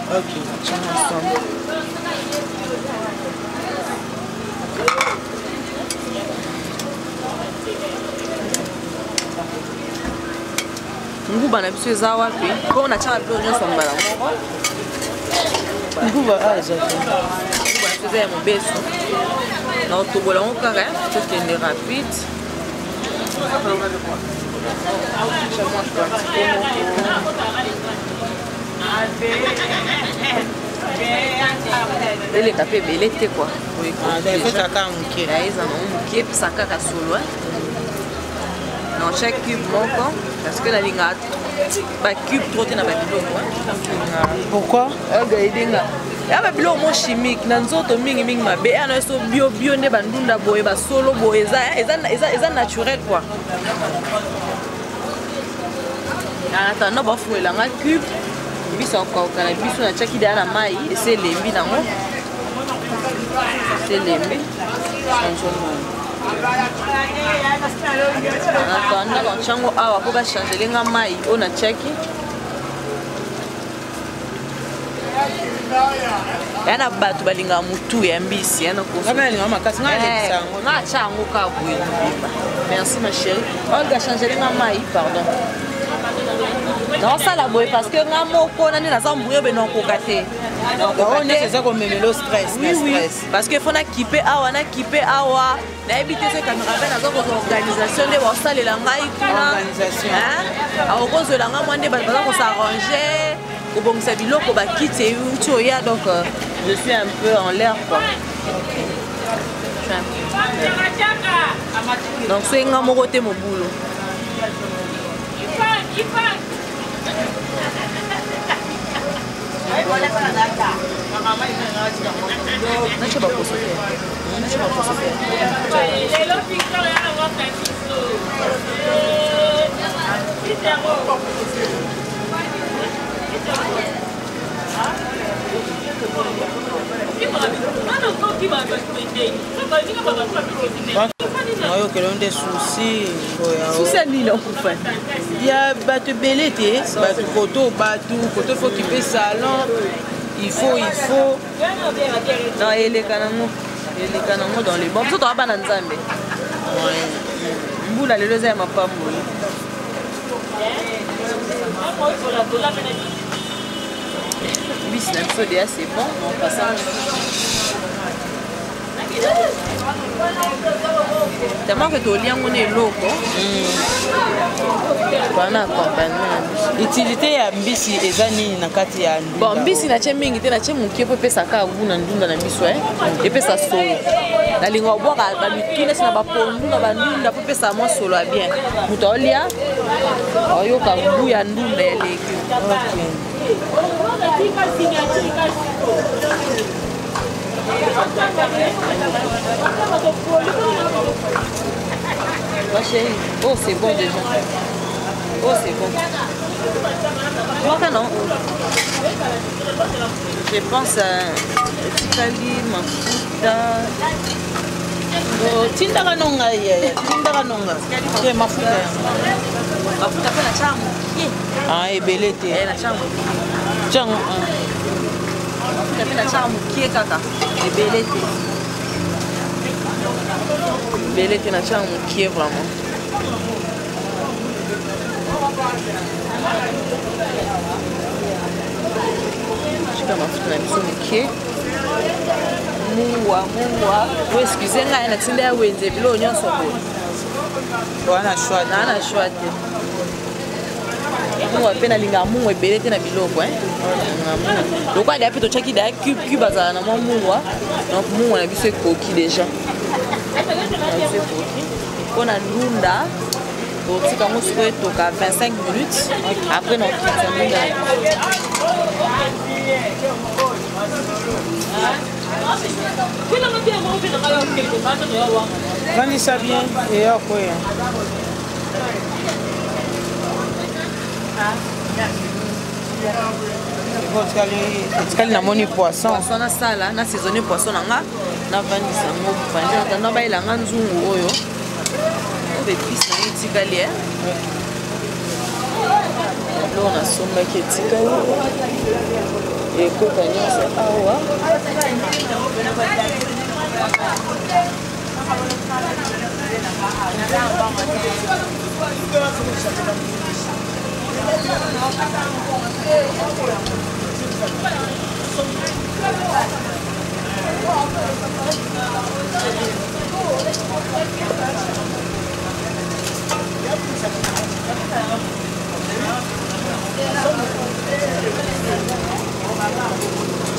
nguba na biso eza wapi mpo natyaka bilo nyonso mbala moko nguba eza te nguba na biso eza ya mobeso na otobola yango kaka tokende rapide eleka mpe ebele te kua eza nango moke epesa kaka solo na chaque cube moko parce que nalinga bacube trop te na babiloko pourquoi edenga ya babiloko mo chimique na nzoto mingimingi mabe yana eso bio nde bandunda boye basolo boye eza naturel quoi anatanda bafuelanga cube biso akauka na biso natiaki deya na mai ese elembi nango ese elembi natanda bantiango awa mpo bachangelenga mai oyo natiaki ya na bato balingaka motu ya mbisi nga atya yango kaka boye merci ma chérie olga changelenga mai pardon naosala boye parce que nga moko nani naza mbrouye be nakoka te eza komemela stress parce que fo nakipe awa nayebi te so caméra mpe naza kozwa organisation nde baosalela ngai kuna akokozwela nga mwa nde bato baza kosarrange kobongisa biloko bakiti euti oya donc je suis un peu en l'air quoi donc so nga moko te mobulo nacho baposo te oyokela nde susi nini okufa ya bato ebele te bato koto fo kipe salon il faut non eleka nango dans les bons soto abana nzambe mbula lelo eza ya mapambo bisi na biso deya c'est bon on passe tellement que toliango na eloko wana accompagnement utilité ya mbisi eza nini na kati ya ndunda bon mbisi natie mingi te natie mokie mpo epesaka ngu na ndunda na biso epesa solo nalinga obwaka bamitune si na bapondu na bandunda mpo epesa mwa solo ya bien moto aolia aoyoka ngu ya ndunda ya leki Ma chérie, oh c'est bon déjà. Oh c'est bon. Moi non. Je pense à Tikali, Mafuta. Oh, tindaka nonga ke mafuta mafuta pe na chamu ebele te na chamu chango mafuta pe na chamu kie kaka ebele te na chamu kie vraiment chika mafuta na biso mokie muwa excuse ngai natinda ya wenze bilo nyonso boye wana shwa te muwa mpe nalinga muwa ebele te na biloko loko alia mpe totyaki daya cube azala na mwa muwa donc muwa na biso ekoki déjà mpo na ndunda totika yango sikoyo etoka 25 minutes après nakokitisa ndunda vandisa bien eya koya etikali namoni poisson nasala na saisonné poisson nanga navandisa ngo bandi natanda bayelanga nzungu oyo bepisi nango etikali lo nasombaki etikali ekota nyonso awa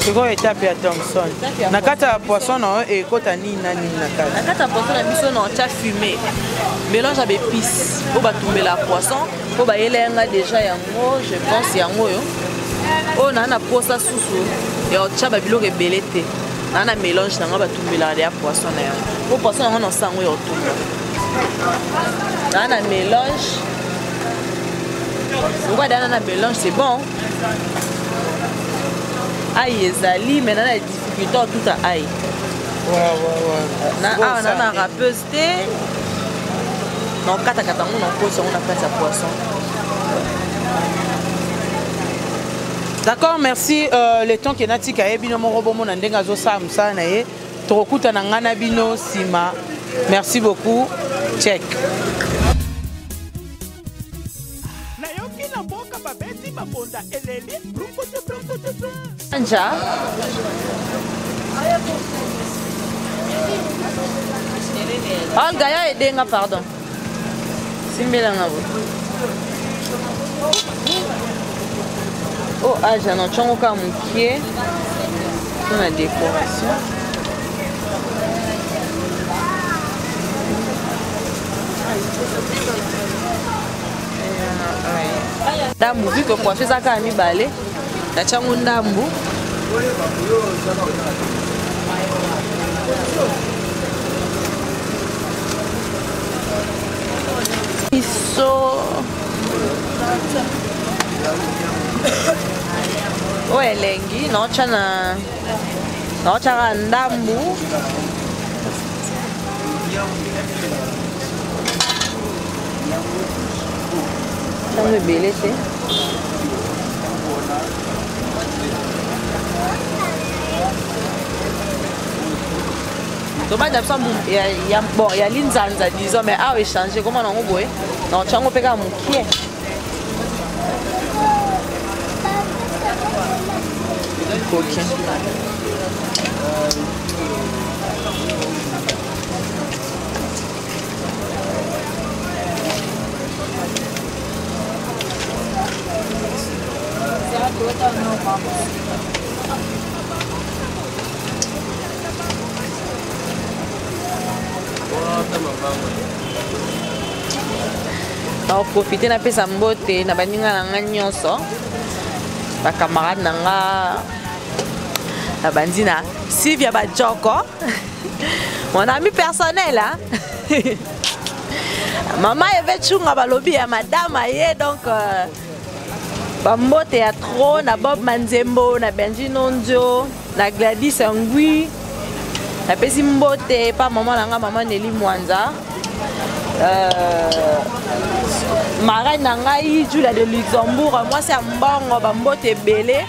sikoyo etape ya Thomson na kati ya poisson na oyo ekota nini na nini na kati? Na kati ya poisson na biso na otya fumé mélange ya bépice po batumbela poisson po bayelenga déjà yango je pense yango oyo oyo naa na posa susu ya otya babiloko ebele te naa na mélange nango batumbelaka ya poisson na yango po poisson yango na osango ya otumba naa na mélange pourquoi dana na mélange c'est bon aïe ezali mais na difficulté en tout à aïe na rappeuse te non katakata ngo na poso ngo na kati ya poisson. D'accord, merci. Le temps qui est natika ebino mo robomo na ndenga zo samsa na ye tokuta na ngana bino sima. Merci beaucoup. Check. Anja Olga ya edenga pardon simbela ngabo oh aja no chongo ka mukie tuna décoration ndambu vu que poisson ezaka mibale natyango ndambu iso oyo elengi naotyaka ndambu ntango ebele te tomate biso bon ya linzanza disons mais awa échange koma nango boye naotya yango mpe kaka mokie koki naoprofite napesa mbote na baninga na nga nyonso bacamarade na nga na bandi na Sylvia Bajoko mon ami personnel mama eve chunga balobi ya madame aye donc bambote ya tro na Bob Manzembo na Benji Nondio na Gladys Ngui napesi mbote pa mama na nga mama Nelly Mwanza marraine na ngai Julia de Luxembourg moi c'est mbongo bambote ebele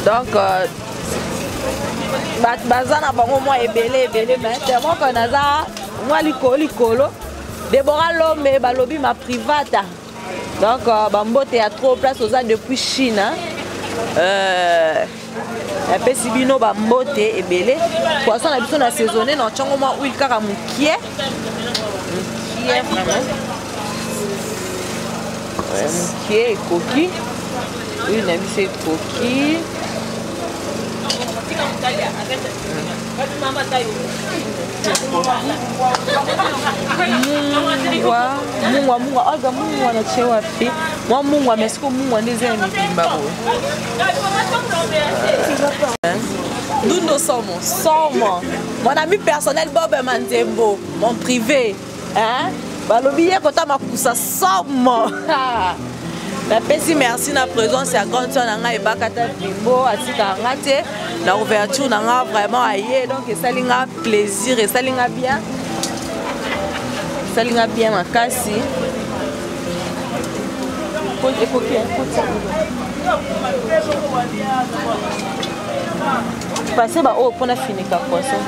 donc baza na bango mwa ebele mais te moko naza mwa likolo Deborah Lombe balobi ma privata donc bambote ya trop place oza depuis Chine apesi bino bambote ebele poisson na biso na saisonné na otyango mwa huile kaka mokie vraiment mokie ekoki huile na biso ekoki mungwa olga mungwa na tie wapi mwa mungwa mais siko mungwa nde eza ya mibimba boye Dundo Somo mon ami personnel Bob Manzembo mon privé hein balobi ye kota makusa somo napesi merci na présence ya grande sœur na ngai ebakata bimbo atika nga te na ouverture na nga vraiment aye donc esali nga plaisir esali nga bien makasi passé ba oyo mpona finika poisson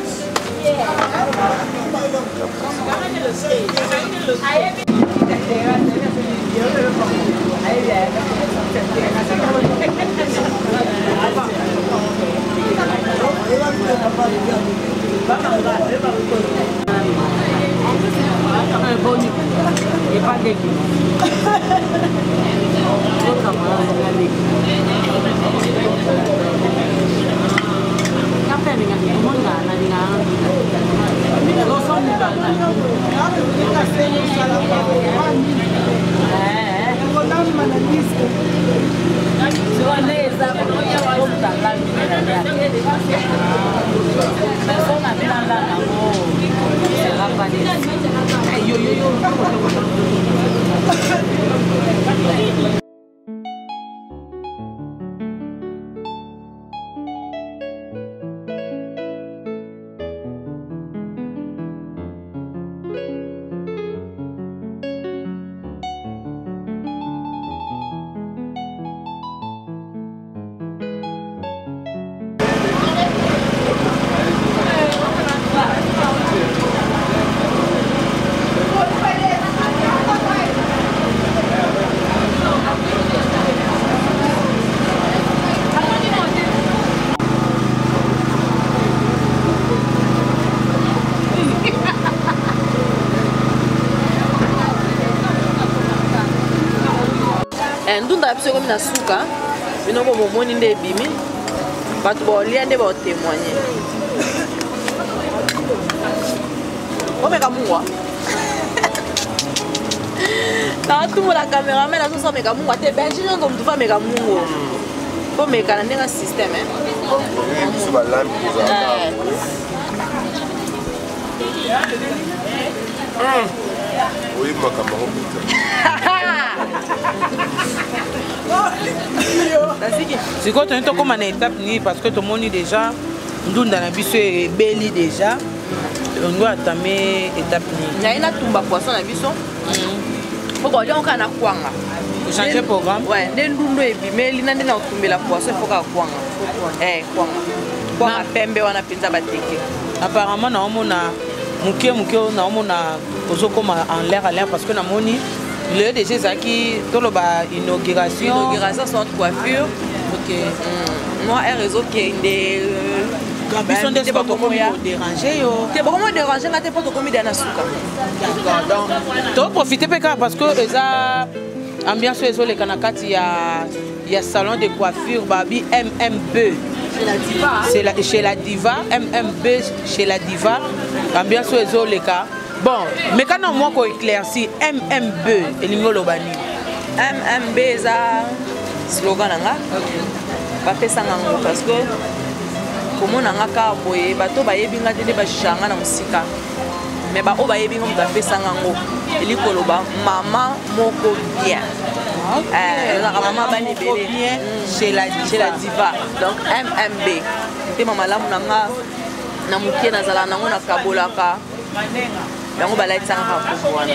ndunda biso komi na suka bino bomomoni nde ebimi bato baolia nde baotémoigne omeka mungwa natumula cameraman azosa meka mungwa te benji nyonso mutu fa meka mungo pomeka na ndenge systeme oui, c'est quoi tu comme une étape parce que tout le monde déjà nous dans la biso est belle déjà on doit entamer étape ni na ina tumba poisson na biso faut dire on kana kwanga changer programme ouais ndendundo ebimeli na ndena otumbela poisson faut ka kwanga kwanga pembe wana pinza bateke apparemment na omona muke na omona ozokoma en l'air parce que na moni le déjà zaki toloba inauguration sans coiffure OK moi un réseau qui est des ambition de pas comment déranger yo te pas comment déranger na te pas comme dans suka donc to profiter parce que eza ambiance ezo le kanakati ya salon de coiffure babi MMB c'est la chez la diva MMB chez la diva ambiance ezo le cas bon mais quand on moi ko éclairci MMB elingo lobani MMB eza slogan nga ba pesa nga parce que comment on a ka boye bato ba yebinga te ba shanga na musika mais ba o ba yebinga mu ba pesa nga ngo elikolo ba mama moko bien la maman bani bien chez la diva donc MMB te mama la munanga na mukie na zala nango na kabolaka yango balaitsanga ko wana.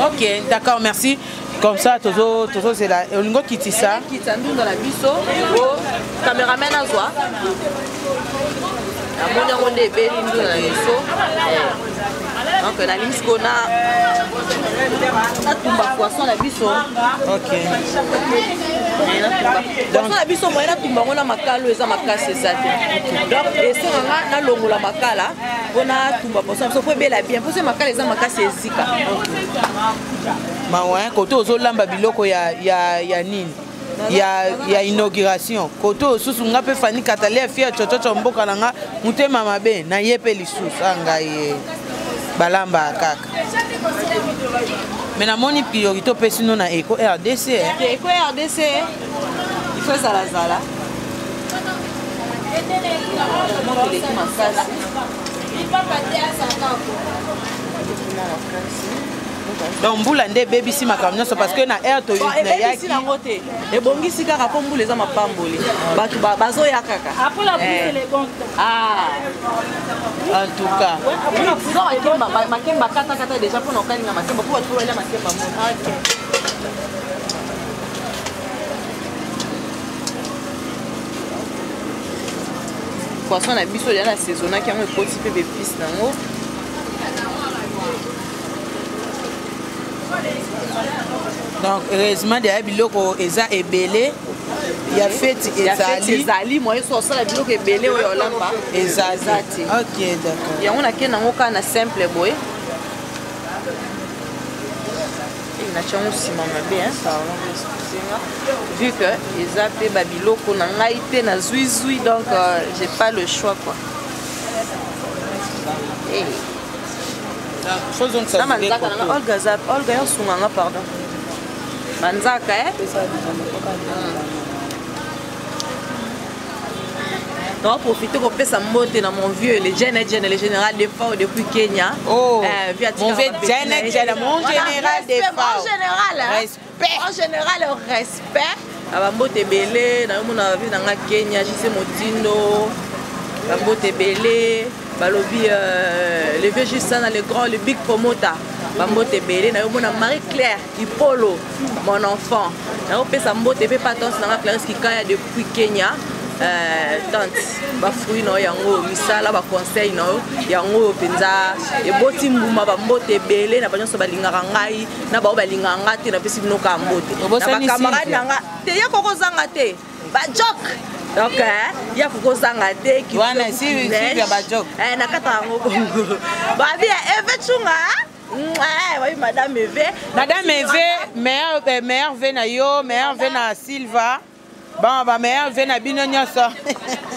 OK, d'accord, merci. Comme ça tozo c'est la olingo kitisa kitandunda la biso o cameraman azwa amoni yango nde ebeli ndunda na biso donc na limsko na tumba poisson na biso. OK, donc na biso moyena tumba ngona makalo eza makasi ezate donc esenganga na longola makala mpona tumba poisson biso po ebela bien mpo se makala eza makasi ezika mawa koto ozolamba biloko ya nini ya inauguration koto susu nga pe fani katalia fia chochocho mboka nanga mutema mabe na yepe lisusu angaye balamba kaka mais na moni priorité pesi no na Eco RDC Eco RDC il faut zala donc mbula nde bebisi makambo nyonso parce que na air to ebebisi nango te ebongisi kaka mpo mbula eza mapamboli bato bazoya kaka en tout cas makemba katakata déjà mpona okalinga makemba mpo bato balia makemba mo poisson na biso ya na saisonnaki yango ekoti mpe bepise nango donc heureusement deya biloko eza ebele ya feti ezali moye so osala biloko ebele oyo olamba eza te ok d'accord yango nakei nango kaka na simple boye natiango nsima mabe vu que eza mpe babiloko na ngai te na zuizui donc j'ai pas le choix quoi na manzaka nanga olga yosunganga pardon manzaka donc profiter kopesa mbote na mon vieux le général de FAO depuis Kenya mon général de FAO en général respect abambote ebele naomona vie nanga Kenya jise motindo bambote ebele balobi le vieux juste ça le grand le big promoter bambote ebele naomona Marie-Claire Ipolo mon enfant naopesa mbote pe patence nanga Clarisse Kikaya depuis Kenya tante bafruit na yango misala ba conseil na yango penza eboti mbuma bambote ebele na banyoso balingaka ngai na bao balingaka nga te na pesi bino ka mbote na bakamarade nanga te ya kokozanga te bajok donc ya kokozanga te wana si ya bajok na kata yango bongo babi Eve Chunga oui madame Eve meilleur ve na yo meilleur ve na Silva bon ba meilleur ve na bino nyonso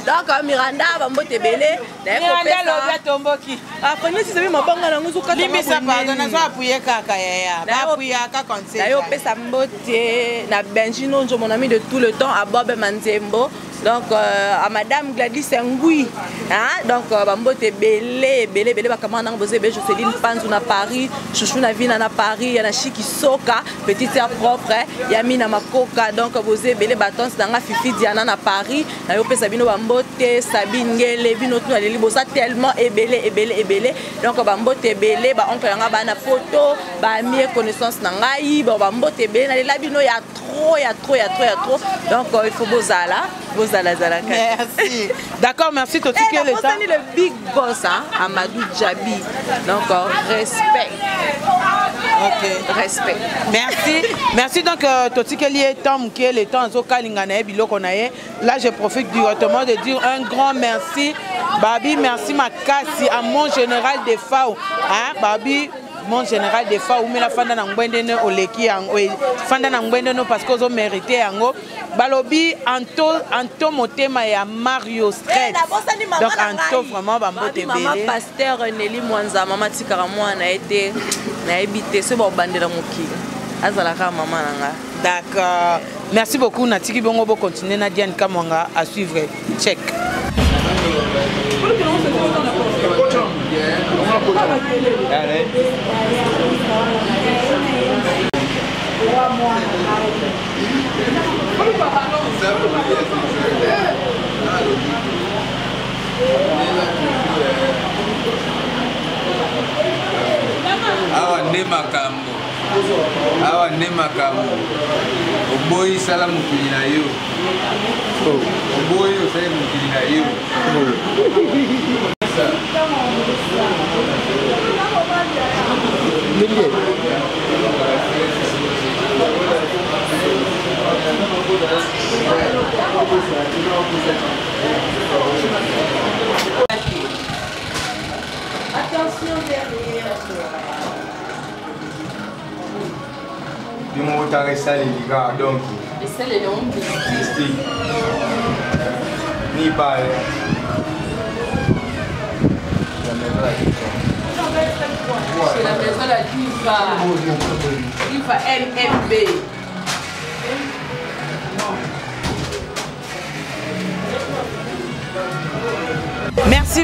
donc Miranda bambote ebele Miranda lobi tomboki après si c'est mabanga nango zo kata limisa pardon na zo apuye kaka yaya ba apuye aka conseil na yo pesa mbote na Benjino njo mon ami de tout le temps à Bob Manzembo donc à madame Gladys Ngui hein donc bambote ebele bakamana nango bozebe Jocelyne Panzu na Paris chouchou na vina na Paris ya na Chiki Soka petite sœur propre ya mina makoka donc bozebe batons nanga Fifi Diana na Paris na yo pesa bino bambote Sabine Ngele bino tout na leli bosa tellement ebele donc bambote ebele ba oncle yanga ba na photo ba mi connaissance na ngai ba bambote ebele na lela bino ya trop donc il faut bozala. Merci. D'accord, merci tout le temps. Le big boss hein, Amadou Djabi. Donc respect. OK. Respect. Merci donc Totikeli et Tom qui est le temps au Kalinganae biloko nae. Là je profite directement de dire un grand merci. Babi, merci Makasi à mon général de FAO. Hein, Babi mon général de FAO mais la fanda na ngwende ne oleki yango fanda na ngwende no parce que zo mérité yango balobi anto motema ya Mario Stress donc anto vraiment bambote belé maman pasteur Nelly Mwanza mama tikara mwana été na ebité ce bo bandela mokili azala ka maman nanga d'accord merci beaucoup natiki bongo bo continuer na Diane Kamwanga à suivre check awa nde makambo oboyi sala mokili na yo oboyi osali mokili na yo attention derrière Dimo utare sali liga donc. Et ça les noms de ni pas. C'est la maison là qui va MMB.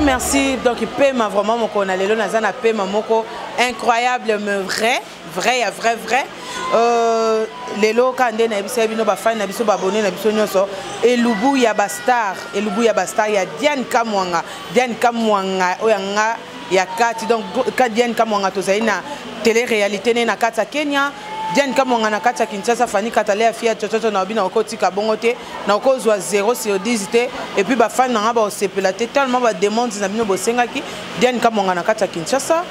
Merci donc pema vraiment moko na lelo nazana pema moko incroyable mais vrai les locaux na biso bino ba fan na biso ba abonné na biso nyonso elubu ya bastar ya Diane Kamwanga oyanga ya kati donc Diane Kamwanga tozali na télé réalité na kati ya Kenya Diane Kamwanga na kati ya Kinshasa Fanny Katalea fia chochocho na obina okotika bongo te na okozwa 0/10 te et puis ba fan na ba osepela te tellement ba demande na bino bosengaki Diane Kamwanga na kati ya Kinshasa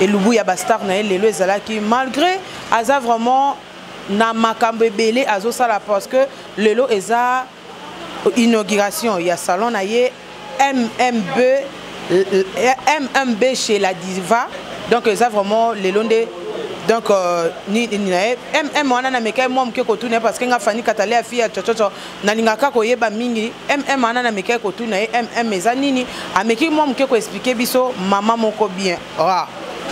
elubu ya bastar na lelo ezalaki malgré aza vraiment na makambo ebele azosala parce que lelo eza inauguration ya salon na ye MMB chez la diva donc eza vraiment lelo nde donc ni MM wana na meka moi mke kotuna parce que nga Fanny Katalea fia chochocho na lingaka koyeba mingi MM wana na meka kotuna MM eza nini ameki moi mke ko expliquer biso mama moko bien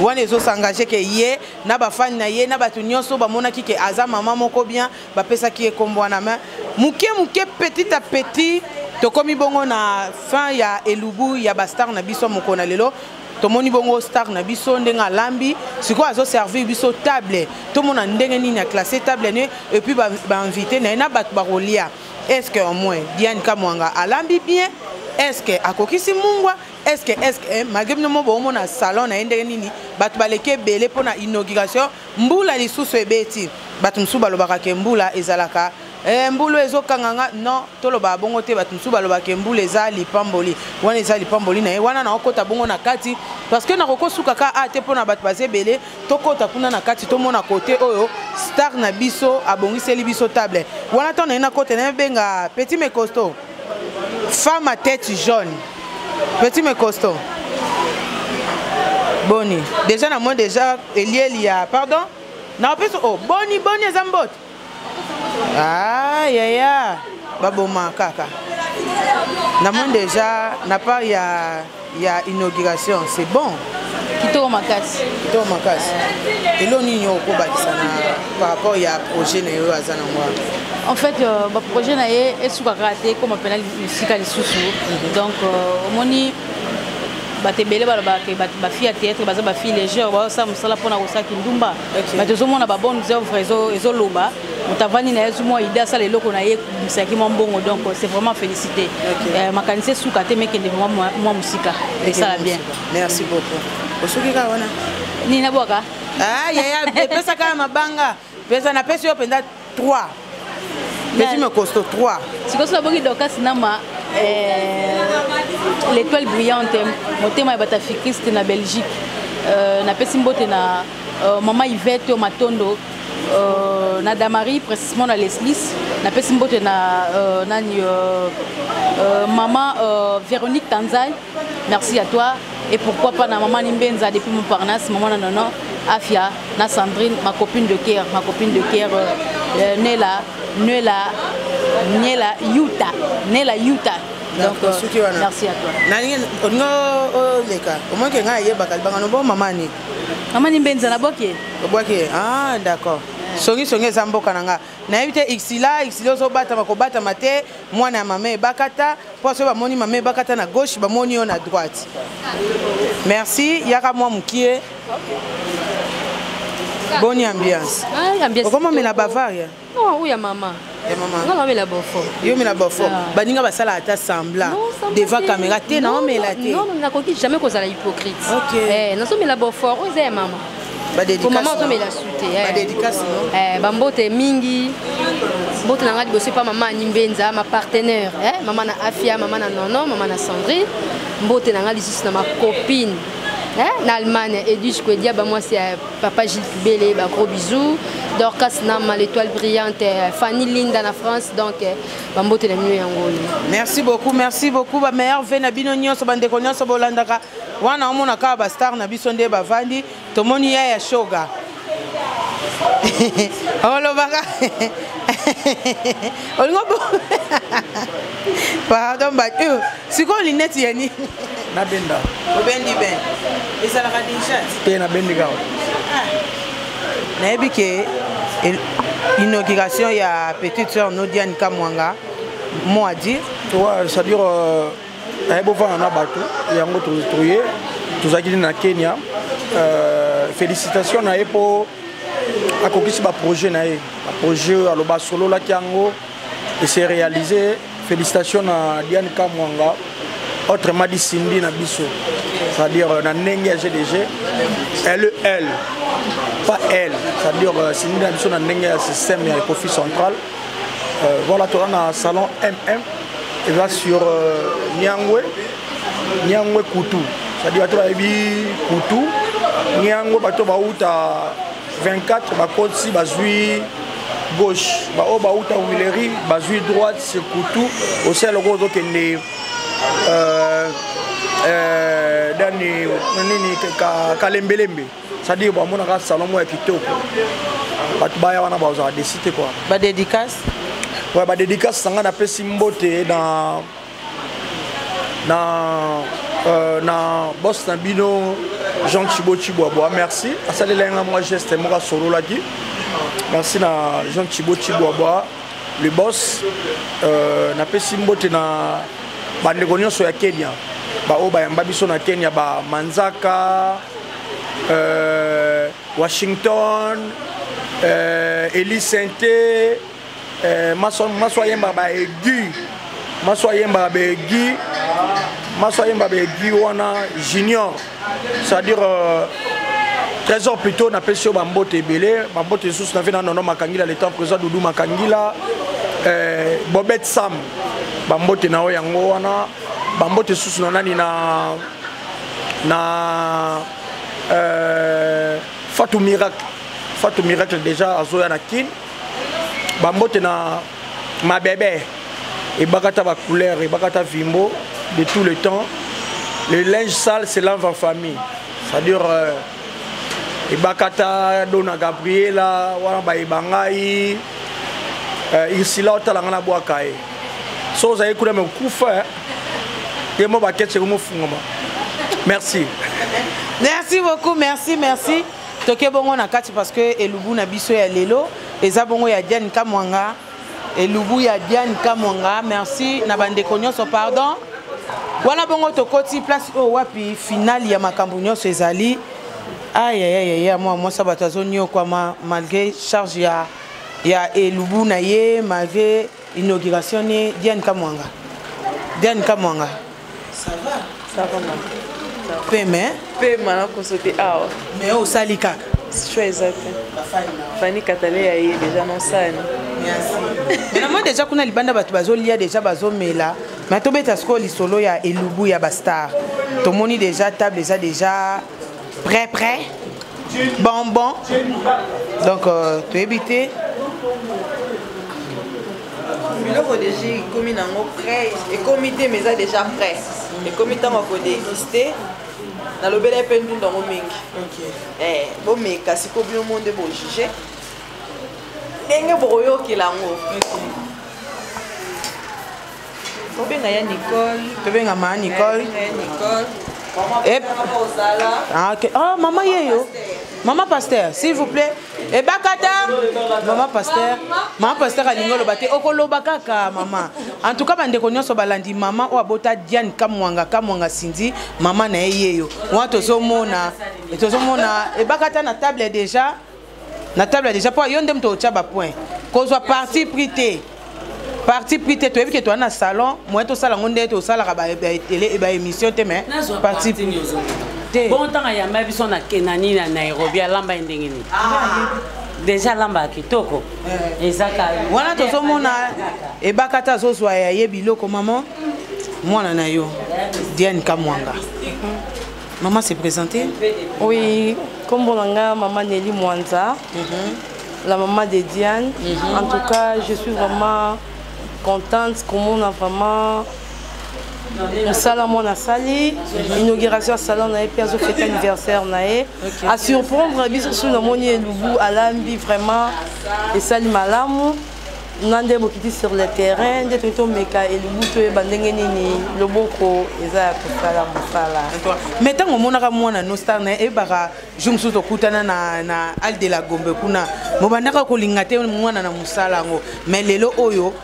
wana ezo s'engager ke ye na ba fan na ye na batu nyonso ba monaki ke aza mama moko bien ba pesa ki ekombo na main muke petit à petit to komi bongo na fin ya elubu ya bastar na biso moko na lelo to moni bongo star na biso ndenga lambi siko azo servir biso table to mona ndenge nini ya classer table ne et puis ba invité na batu ba rolia est-ce que au moins Diane Kamwanga alambi bien est-ce que akokisi mungwa est-ce que malgré nous bon na salon na ndenge nini batu baleke belé pour na inauguration mbula lisusu ebeti batu msuba balobaka ke mbula ezalaka mbulu ezokanganga non toloba bongo te batu msuba balobaka mbula eza lipamboli wana eza lipamboli na wana na okota bongo na kati parce que na kokosuka ka ate pona batu bazé belé tokota kuna na kati to mona côté oyo star na biso abongiseli biso table wana to na côté na benga petit mais costaud femme à tête jaune petit mais costaud boni déjà na moi déjà Elia pardon na plus oh boni zambot ah ya baboma kaka na moi déjà na pas ya inauguration c'est bon kitoko makasi elo nini okobakisa na par rapport ya projet na yo azana moi en fait ba projet na ye esuka raté comme appela musika lisusu donc omoni batebele ba fille à théâtre baza ba fille légère ba ça musala pona kosaki ndumba batozomona ba bonne œuvre ezoloba mutavani na yesu moi idée ça leloko na ye musaki mbongo donc c'est vraiment félicité makanise suka te meke de moi musika et ça la bien merci beaucoup osoki ka wana ni na boka ya pesa kama mabanga pesa na pesa yo penda 3 petit me costaud 3 siko so bongi dokas nama l'étoile brillante motema ya batafikiste na Belgique na pesi mbote na mama Yvette Matondo na Damari précisément na Leslis na pesi mbote na nani maman Véronique Tanzai merci à toi et pourquoi pas na maman Nimbenza depuis Montparnasse maman Nono Afia na Sandrine ma copine de cœur Nela Yuta donc merci à toi nani leka au moins que nga yeba kalbanga no bon maman Nimbenza na boke ah d'accord songi zamboka nanga na éviter xila zo bata makobata mate mwana mama bakata poso ba moni mama bakata na gauche ba moni na droite merci yaka moi mukie bonne ambiance comment me la Bavaria non oui ya maman non mais la bofo yo me la bofo baninga basala ata semblant devant caméra te non mais la te non na koki jamais kozala hypocrite non so me la bofo o za ya maman ba dédicace maman to me la suite ba dédicace non bambote mingi mbote na ngadi bosi pa maman Nimbenza ma partenaire maman na Afia maman na Nono maman na Sandrine mbote na ngadi juste na ma copine en Allemagne, Edwige Kwedia, moi c'est papa Gilles Pubele, gros bisous. Dorcas Nama, l'étoile brillante, Fanny Linda en France, donc Bambote la mieux en gros. Merci beaucoup, ma mère Vena Binonio, Sobande Konyo, Sobolandaka, Wana Omonaka, Bastar, Nabisonde, Bavandi, Tomoni ya Shoga. Olobaka. Pardon, c'est quoi les lunettes yani? Nabenda. Obendi ben. Et ça la radichat. Te na bendi gawo. Na ebike inauguration ya petite sœur Diane Kamwanga. Mot à dire. Ouais, c'est-à-dire ayebo vana na bato yango trouvé tozaki na Kenya. félicitations na ye po akokisi ba projet na ye. Ba projet aloba solo la kiango et c'est réalisé. Félicitations à Diane Kamwanga. Autrement dit Cindy na biso. C'est-à-dire na ndenge GDG. Elle, pas elle. C'est-à-dire Cindy na biso na ndenge système ya profit central. Voilà, tu as un salon MM. Et là sur Nyangwe Koutou. C'est-à-dire tu as Koutou. Nyangwe bato ba outa 24 ba code si bazui gauche. Ba o ba outa Willery bazui droite c'est Koutou. Au ciel le gros kende dani nini kalembelembe. C'est-à-dire ba mona ka salon mo kitoko. Bato ba ya wana ba za décider quoi. Ba dédicace. Ouais, bah dédicace sanga na pesi mbote na boss na bino Jean Chibobois. Merci. Asale lenga moi geste moi solo là qui. Merci na Jean Chibobois le boss na pesi mbote na bande konyoso ya Kenya. Ba oba ya mbabiso na Kenya ba Manzaka Washington Eli Sainte Maswa yemba ba aigu wana junior, c'est-à-dire trésor plutôt na pesio bambote belé bambote sous na vena nono makangila l'état présent Doudou Makangila Bobet Sam bambote na yango wana bambote sous na nani na Fatou Miracle déjà azoya na kin bambote na ma bébé et bakata ba couleur et bakata vimbo de tout le temps. Le linge sale c'est lave en famille, c'est-à-dire et bakata dona Gabriela wana ba ibangai ici là otala ngana boakae so za ekuna me kufa et mo ba ketse mo fungoma. Merci. Merci beaucoup, merci. Toke bongo na kati parce que elubu na biso ya lelo eza bongo ya Diane Kamwanga elubu ya Diane Kamwanga. Merci na bande konyoso pardon. Wana bongo tokoti place o wapi finale ya makambo nyonso ezali. Aïe moi ça batazonio kwa malgré charge ya elubu na ye malgré inauguration ni Diane Kamwanga. Ça va Pema na kosote awa. Mais au sali kaka. Choisir. Fani katale ya ye déjà non sani. Merci. Mais moi déjà kuna libanda batu bazolia déjà bazomela. Mais to beta sko lisolo ya elubu ya bastar. To moni déjà table déjà prêt. Bon. Donc tu éviter. Biloko déjà komi nango prêt et comité mais ça déjà prêt. Le comité m'a déguisté. Dans le bel épée nous dans mon mingi. Bon mais kasi ko bien monde bon juger. Ndenge boyo ki lango. To benga ya Nicole. Et maman yeyo. Maman pasteur, s'il vous plaît. Et bakata. Maman pasteur alingolo bate okoloba kaka maman. En tout cas bande konyoso balandi maman o abota Diane Kamwanga Cindy maman na yeyo. Wa tozomona et bakata na table déjà pour yonde mto chaba point. Kozwa parti prité to ebi ke to na salon moi to sala ngonde to sala ka ba télé et ba émission te mais parti bon temps ya mabiso na Kenani na Nairobi alamba ndengeni déjà lamba kitoko ezaka wana tozomona e bakata zozwa ya yebiloko maman mwana na yo Diane Kamwanga. Maman s'est présentée? Oui, comme bonanga maman Nelly Mwanza, la maman de Diane. En tout cas, je suis vraiment contente comme on a vraiment un salon à sali, inauguration salon na et fête anniversaire nae à surprendre biso sur le moni elubu alambi vraiment et sali malamu nande bokiti sur le terrain de tout meka elubu to bandenge nini loboko eza pour sala musala mais tant on monaka mwana no star na e baka jumsu to kutana na al de la Gombe kuna mo bandaka ko lingate mwana na musala ngo mais lelo oyo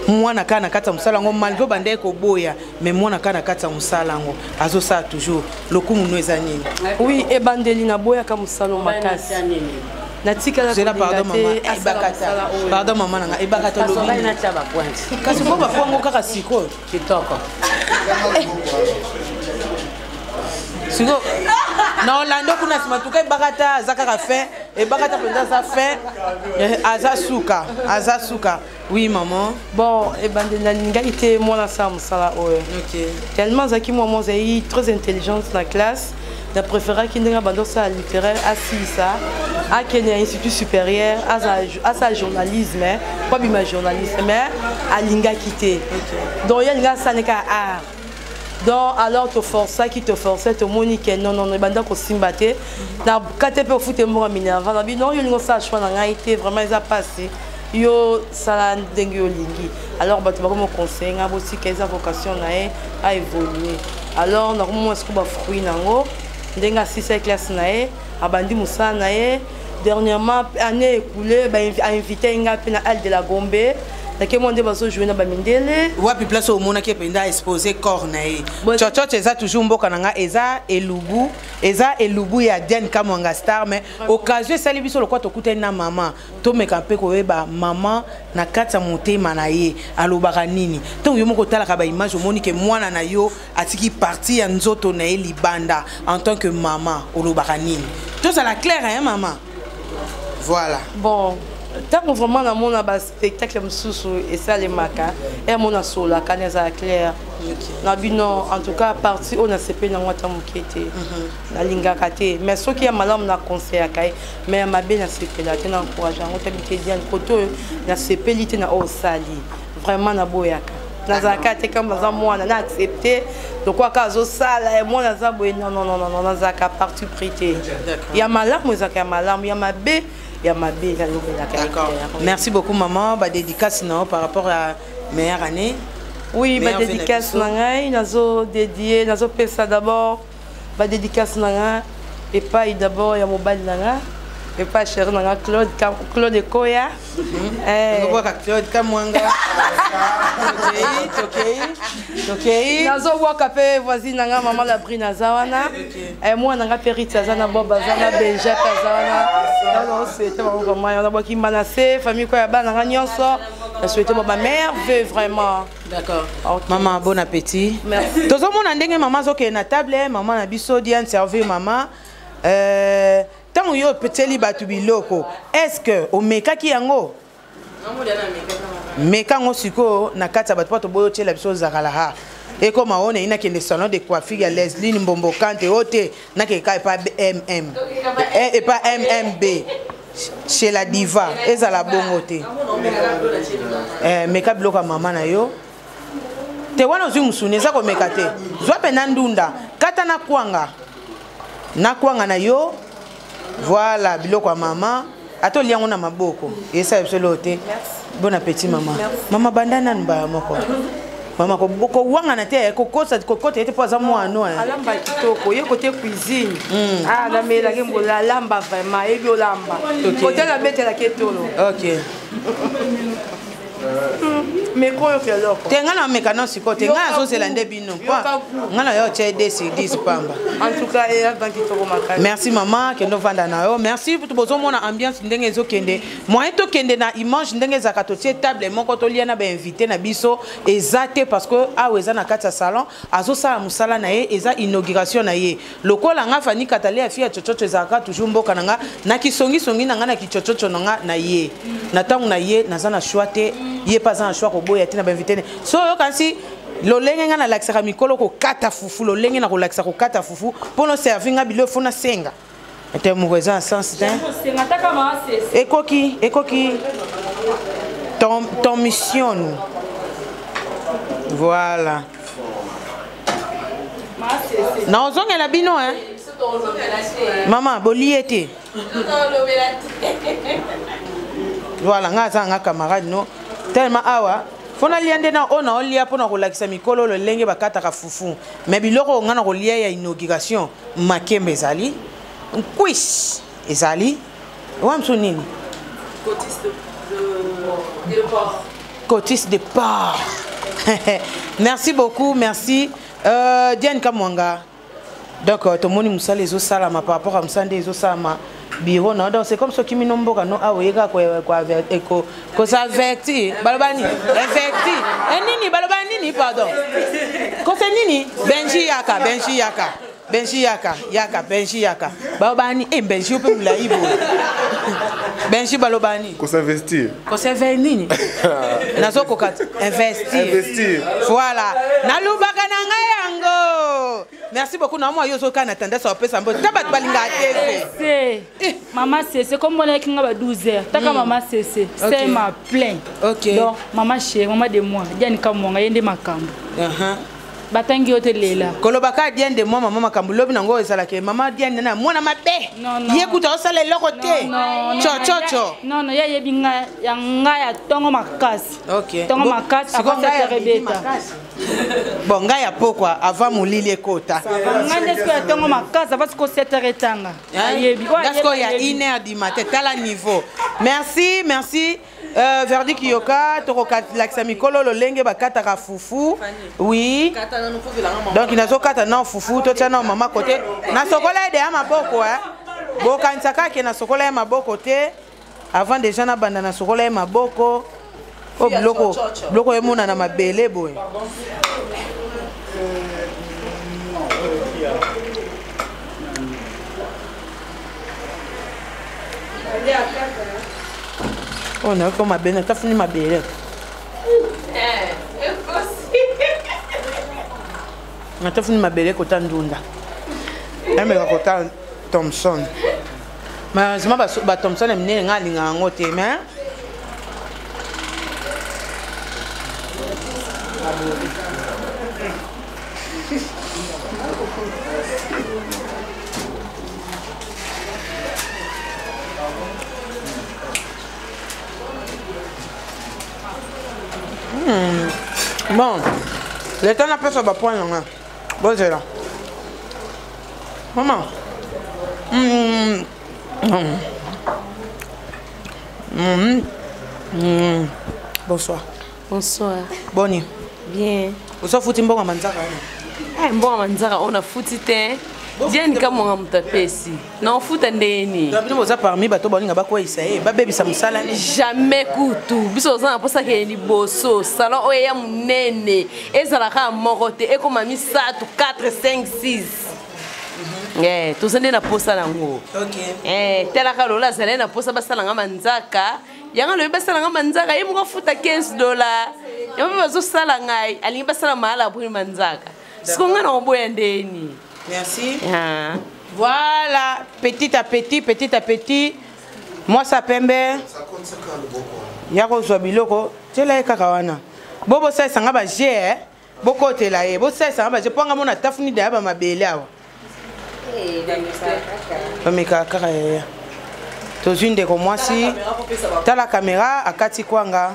mwana kana kata musala ngo malgré bande ko boya mais mwana kana kata musala ngo azo ça toujours lokumu no ezanini oui e bandeli na boya ka musala makasi natika la pardon maman ebakata pardon maman nanga ebakata lobi na taba point kasi ko ba fongo kaka siko kitoko siko na Orlando kuna simatuka ebakata zakaka fin ebakata penza za fin aza suka oui maman bon et bandeli na ninga ite mwana sa musala oyo OK tellement zaki moi zai très intelligente na classe na préféra qui ndinga bando sa littéraire asisa à Kenya institut supérieur à sa journalisme pas bima journalisme mais à linga quitté donc il y a linga ça n'est qu'à art donc alors te força qui te forçait te monique non banda ko simbate na KTP au foot mo minerva na bi non yo lingo sa choix na ngaité vraiment ça passé yo sala ndenge yo lingi alors bato bako mo conseiller nga bosi kaisa vocation na a évoluer alors normalement est-ce que ba fruit nango ndenga 6e classe nae abandi musana nae dernièrement année écoulée a invité nga pe na Halle de la Gombe que monde baso jouer na bamindele wapi place au mona qui penda exposer corps nae chochote eza toujours mboka nanga eza elubu ya Diane Kamwanga star mais occasion sali biso lokwa tokuta na mama to meka pe ko yeba mama na kata motema na ye alobaka nini donc yo moko tala ka ba image omoni ke mwana na yo atiki partie ya nzoto na ye libanda en tant que maman olobaka nini to ça la claire hein maman voilà bon tant vraiment dans mon spectacle et ça les maca et mon sola canesa clair na bino en tout cas partie on a CP na ngata mukete na linga kate mais ce qui est malade na conseil kai mais ma bien na CP là tena encourageant on t'habite bien koto na CP lité na o sali vraiment na boyaka na zakate comme ça moi na accepté donc quoi kazo sala et moi na za boy non na zaka partie prêté il y a malade moi zaka malade il y a ma b D'accord. Merci beaucoup maman. Ba dédicace non par rapport à meilleure année. Oui, ba dédicace nangai nazo dédié nazo pesa d'abord ba dédicace nanga et pas d'abord ya mobile nanga et pas cher nanga Claude Ekoya. On voit Claude Kamwanga. OK. Nazo voit kapé voisine nanga maman la brina zawana. Et moi nanga perita zana boba zana beja zawana. Alors c'était vraiment on a boki qui menacé famille quoi ba nanga nyonso. Je souhaite ma mère veut vraiment. D'accord. Okay. Maman bon appétit. Merci. Tozo mona ndenge maman zoke na table maman na biso Diane servir maman tant yo peteli batu biloko est-ce que o meka ki yango meka ngo siko na kata batu pato boyo tela biso zakala et comme on est in salon de coiffure ya Leslie Mbombo Kante ote na ke kai pas MM et pas MMB chez la diva ezala bongo te meka bloka maman na yo te wana ozu musune za ko meka te zwa pena ndunda kata na kwanga na yo voilà biloko ya maman ato liango na maboko esa yebselo te bon appétit maman mama bandana nba moko mama ko boko wanga na te kokosa kokota ete poza mwana alamba kitoko ye côté cuisine ah na mela ke mbola lamba vraiment et bio lamba côté la bête la ketolo OK mais quoi fait alors tenga na mekano siko tenga azo selande bino kwa ngana yo che DC pamba en tout cas et avant kitoko makali merci maman que no vanda na yo merci pour bozo mona ambiance ndenge ezo kende moyen to kende na image ndenge za katotie table moko to lia na ba invité na biso ezate parce que aweza na kati ya salon azo sala musala na ye eza inauguration na ye lokola nga fani katale afia chochocho ezaka toujours mboka nanga na kisongi songi nanga na kichochocho nanga na ye na tangu na ye nazana choite ye pas un choix boya tina ba invité so yo kansi lo lenge nga na laksaka mikolo ko kata fufu lo lenge na ko laksaka ko kata fufu pour no servir nga bilo fona senga ete moueza sens ten ekoki ton mission voilà na ozonga la bino hein maman boliete voilà nga zanga camarade no tellement awa fona liande na ona olia pona ko lakisa mikolo lo lenge bakata ka fufu mais biloko nga na ko lia ya inauguration makembe ezali quiz ezali wa mso nini cotiste de porc Cotis de part. Merci beaucoup, merci. Diane Kamwanga. Donc, tout le monde moussa les os salama par rapport à moussa des os salama bureau. Non, donc c'est comme ce qui me nomme beaucoup. Non, ah oui, quoi ça averti. Balbani, averti. Nini, balbani, pardon. Quoi c'est Nini? Benji Yaka, Benji Yaka. Benji Yaka, Yaka, Benji Yaka. Balbani, Benji, on peut me la ibo. Benji Balobani. Qu'on s'investir. Qu'on s'investir. Nazo kokat. Investir. Voilà. Nalubaka nangayango. Merci beaucoup. Non, moi, yoso kana tendance à pesa mbo. Tabat balinga tese. Maman c'est comme on est qui a 12 heures. Taka maman c'est ma plein. OK. Donc maman chérie, maman de moi. Diane Kamwanga yende makambo. Batangi hotelela. Kolobaka Diane de moi maman makambo lobi nango esala ke maman Diane na mwana mabe. Yekuta osala lokote. Cho. Non, ya yebinga yanga ya tongo makasi. OK. Tongo makasi avant de rebeta. Bon, nga ya pokwa avant molili ekota. Nga ndesko ya tongo makasi avant ko 7h tanga. Yebi. Ndesko ya 1h du matin tala niveau. Merci. Verdict Yoka, Torokat Laxamikolo, le Lenge Bakatara Foufou. Oui. Donc il n'a pas de foufou, tout ça non maman côté. Na sokola de ma boko Boka nsaka ke na sokola ma boko côté. Avant déjà na banda na sokola ma boko. O bloko emona na mabele boy. Oh non, comme ma belle, t'as fini ma belle. T'as fini ma belle côté Ndunda. Elle me raconte Thompson. Mais je m'en Thompson est mené à l'inganote, mais. Bon, le temps n'a pas sur le point. Bon, c'est là. Maman. Bonsoir. Bonsoir. Bonnie. Bien. Vous avez foutu un bon à Manzara? Un bon à Manzara, on a foutu. Diane Kamwanga mutapesi. Non futa ndeni. Vous avez parmi bateau boninga bakwa isaye. Ba baby samusala. Jamais kutu. Biso za posa ke ni boso. Salon oya munene. Ezala ka morote eko mami 4 5 6. Tozende na posa nango. OK. Tela ka lola zala na posa basala nga manzaka. Yanga lo basala nga manzaka yemo ko futa $15. Yamo bazo sala ngai alingi basala mala pour manzaka. Sikonga na oboya ndeni. Merci. Voilà, petit à petit. Moi ça pembe. Yako zobiloko. Tela ekakawana. Bobo sa sanga ba je boko tela e. Bo sa sanga ba je ponga mona tafuni da ba mabele awa. Bamika kaka ya. Tozinde ko mwasi. Tala caméra akati kwanga.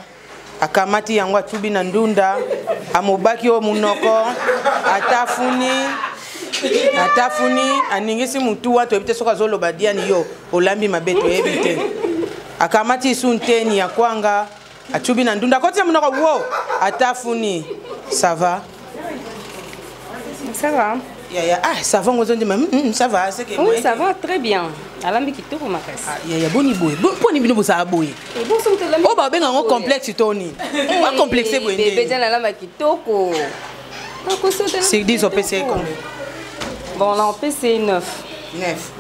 Akamati yango atubi na ndunda. Amobaki o munoko. Atafuni aningisi mutu watu ebite soka zolo badiani yo olambi mabeto ebite akamati sunteni ya kwanga atubi na ndunda koti munoko wo atafuni ça va ça va ngozo ndima ça va c'est que oui ça va très bien alambi kitoko makasi ya boni boy poni bino bosa boy o ba benga ngo complexe toni ba complexe boy bébé jana lamba kitoko c'est 10 au PC combien? Bon, là, on peut c'est 9. 9.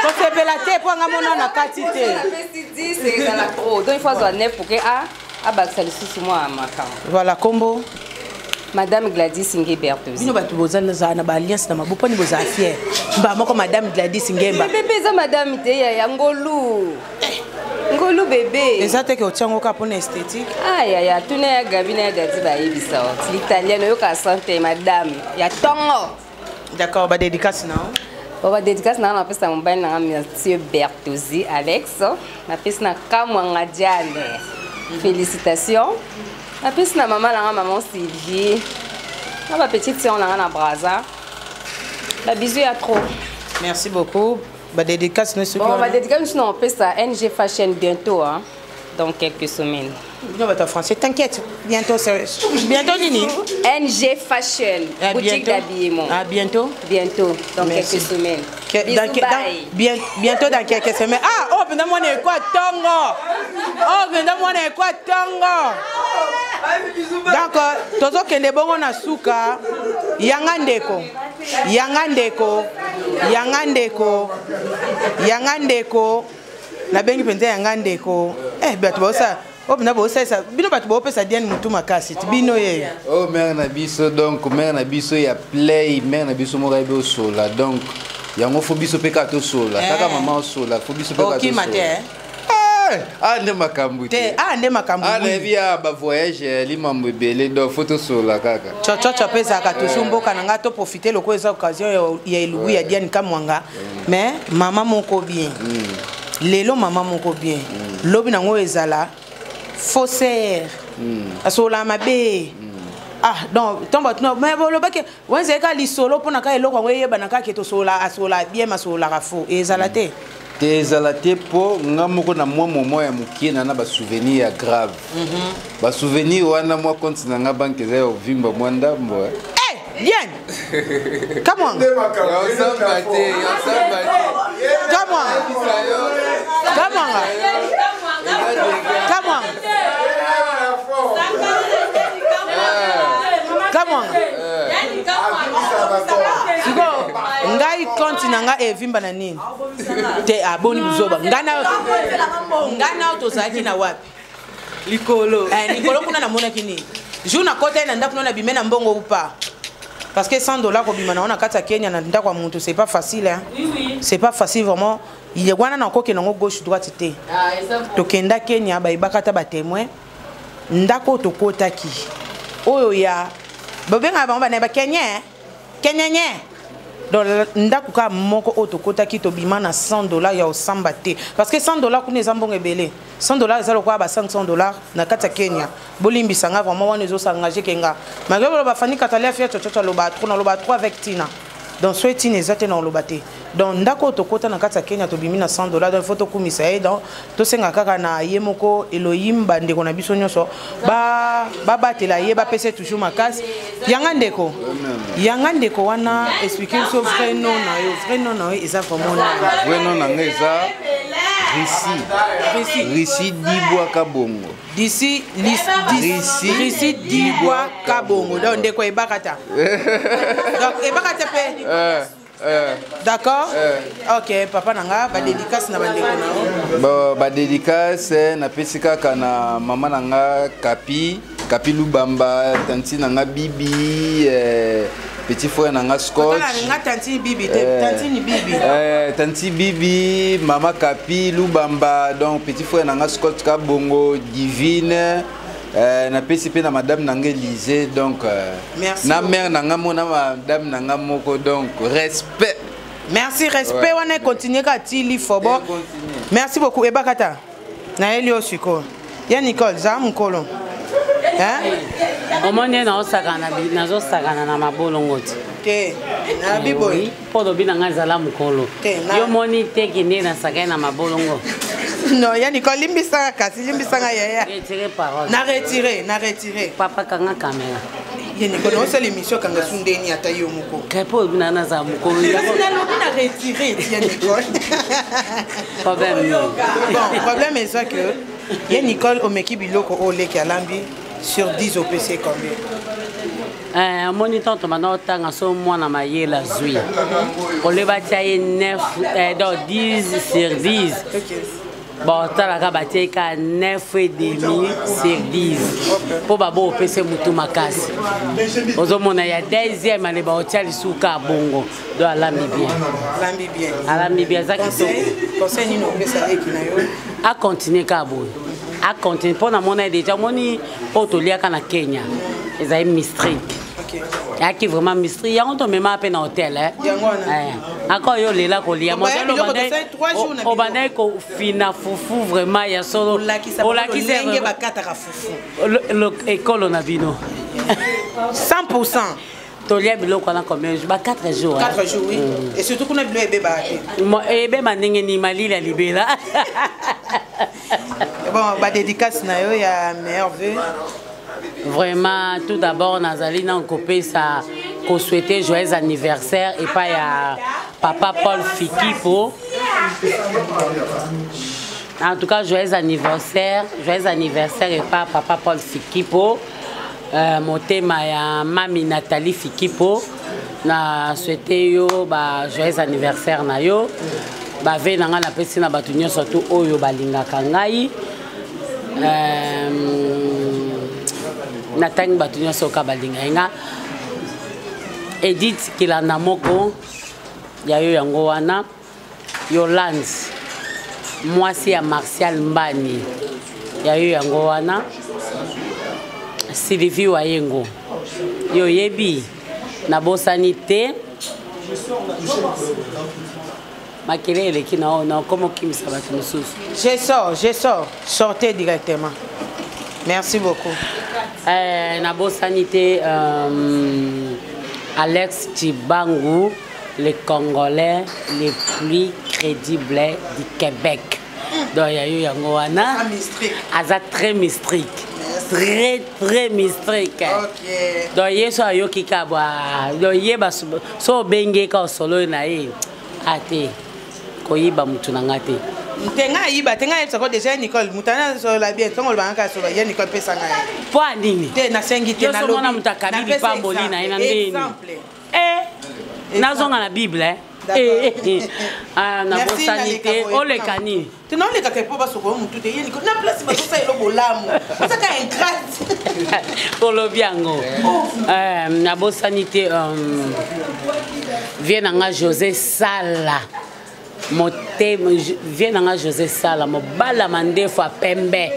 Quand c'est pelaté, pour un moment, on a 4 titres. C'est dans la pro. Donc, il faut avoir 9 pour que ça le sous moi à ma femme. Voilà, combo. Madame Gladys Ingeberto. Nous avons besoin de alliance dans ma bouche, nous avons fier. Nous Madame Gladys Ingeberto. Bébé, ça, Madame, il Ngolou. Ngolou bébé. Et ça, tu as un cap pour esthétique. Aïe, aïe, tu n'es pas Gabina Gadi. L'Italien, il y a santé, Madame. Il y a tongo. D'accord, bah dédicace non. Bah dédicace non, on appelle ça mon bain Monsieur Bertozzi Alex. On appelle ça Kamwanga Diane. Félicitations. On appelle ça maman Sylvie. Ma petite sœur on a Braza. La bisou à trop. Merci beaucoup. Bah dédicace non. Bon, bah dédicace non, on appelle ça NG Fashion bientôt dans quelques semaines. français, t'inquiète, bientôt Nini. NG Fashion, boutique d'habillement. À bientôt. Bientôt, dans quelques semaines. Bientôt dans quelques semaines. Ah, oh, maintenant moi n'est quoi Tongo. Oh, maintenant moi n'est quoi Tongo. D'accord, tozo kende bongo na suka, yanga ndeko, na bengi penza yanga ndeko. Batu bosa. Oh, bino batu bopesa Diane mutu makasi bino ye. Oh, mère na biso donc mère na biso ya play, mère na biso mo rebe sola donc yango fo biso pe ka to sola. Kaka maman sola, fo biso pe ka to sola. Ande makambu te. Ande makambu. Ale via ba voyage li mambo belé donc photo sola kaka. Chocho pesa ka to sumboka nanga to profiter loko eza occasion ya elubu ya Diane Kamwanga. Mais maman moko bien. Lelo maman moko bien. Lobi nango ezala faussaire. Asola mabe. Ah donc tomba no mais boloba ke wenze ka li solo pona ka eloko ngo yeba naka ke to sola asola bien masola rafo ezala te. Te po ngamoko na mwa momo ya mukie na ba souvenir ya grave. Ba souvenir wana mwa compte na nga banque za yo vimba mwanda mbo. Bien. Come on. Come on. Ngai konti nanga evimba na nini? Te aboni buzoba. Ngana otozaki na wapi? Likolo. Likolo kuna na mona kini. Juna kota na ndako na bimena mbongo upa. Parce que $100 ko bimana on a kata Kenya na ndako wa muntu c'est pas facile hein. C'est pas facile vraiment. Il y a wana na koke na gauche droite te. To kenda Kenya ba ibakata ba témoin. Ndako to kota ki. Oyo ya bobenga ba na ba Kenya. Kenyenye. Donc ndako ka moko otokota ki to bima na $100 ya osamba te parce que $100 kuna ezambongo ebele $100 ezalo kwa ba $500 na kata Kenya bolimbisa nga vraiment wana ezo s'engager kenga magalo ba fani katalia fia chochocho loba 3 avec Tina donc soit Tina ezate na loba te donc ndako otokota na kata Kenya to bimi na $100 donc photo kumisa e donc to senga kaka na yemoko Elohim bande ko na biso nyoso ba batela ye ba pese toujours makasi yanga ndeko wana expliquer so vrai non na yo eza vraiment vrai non na ngeza Risi Dibwa Kabongo. Risi Dibwa Kabongo. Donc ndeko ebakata. Donc ebakata pe. D'accord. Ok, papa nanga ba dédicace na bandeko na. Ba dédicace na pesika kana mama nanga Kapi Lubamba, tanti nanga Bibi, petit frère nanga Scotch. Tanti Bibi, mama Kapi Lubamba, donc petit frère nanga Scotch Kabongo, Divine. Na PCP na madame nanga Élysée, donc na mère nanga mona madame nanga moko, donc respect. Merci, respect. On a continué à tili fobo. Merci beaucoup. Ebakata. Na Elio Siko. Ya Nicole, za mukolo. Omone na osakana nazo sakana na mabolongo te na biboyi podo bina ngazala mukolo yo moni te kine na sakana na mabolongo non ya Nicole limbisa kasi limbisa yaya retirer parole na retirer papa kanga caméra ya Nicole on sait l'émission kanga sundeni ata yo muko kepo bina na za mukolo ya na retirer ya Nicole problème est ça que ya Nicole omeki biloko oleki alambi sur 10 OPC combien? Mon temps, maintenant, on a son mois dans ma la zui. On le bâtit 9, 10 sur 10. Bon, tu as bâti 9 et demi sur 10. Pour babo OPC Moutou Makasi. Aux hommes, il y a deuxième année, on tient les souka bongo. De Alambi bien. Alambi bien. Conseil ni OPC à continuer Kabou. A continuer pour la monnaie déjà moni potolia kana Kenya ils ont mistri a qui vraiment mistri ya on tombe même à peine hôtel encore yo lela ko lia moi au bandai ko fina fufu vraiment ya solo la qui c'est ba kataka fufu le école na bino 100%. Tolia biloko na combien jours? 4 jours. 4 jours oui. Et surtout qu'on a bilo ebeba. Mo ebe mandenge ni malila libela. Bon, bah dédicace na yo ya meilleur vœu. Vraiment, tout d'abord, Nazali n'a coupé ça, qu'on souhaitait joyeux anniversaire et pas à papa Paul Fikipo. En tout cas, joyeux anniversaire et pas papa Paul Fikipo. Mon thème est Mami Nathalie Fikipo. Na souhaité yo ba joyeux anniversaire na yo. Ba ve na nga na pesi na batu nyonso surtout oyo balingaka ngai. Natangi batu nyonso ka balinga nga. Edith Kilanda moko ya yo yango wana. Yolande mwasi ya Martial Mbani ya yo yango wana. Sylvie Wayengo yo yebi na bosani te makelele ki na comment kimisa bato mosusu. Je sors, sortez directement. Merci beaucoup. Na bosani te Alex Tibangu, le Congolais le plus crédible du Québec. Donc il y a eu yango wana aza très mystique. Très mystique. Ok. Donc yeso ayoki kabwa. Donc yeba so benge ka solo na ye. Ate koyiba mutu na ngate. Tenga yiba yesa ko déjà Nicole mutana so la bien tongo banka so ya Nicole pesa ngai. Po andini. Te na sengi te na lobi. Yo so mona mutakami di pamboli na ina ndeni. Nazonga na Bible na bosanité olekani tena oleka po basoko mutu te yeni na place basosa elo bolamu basaka ingrate olobiango na bosanité vienanga José Sala motema vienanga José Sala mobala mandefu pembe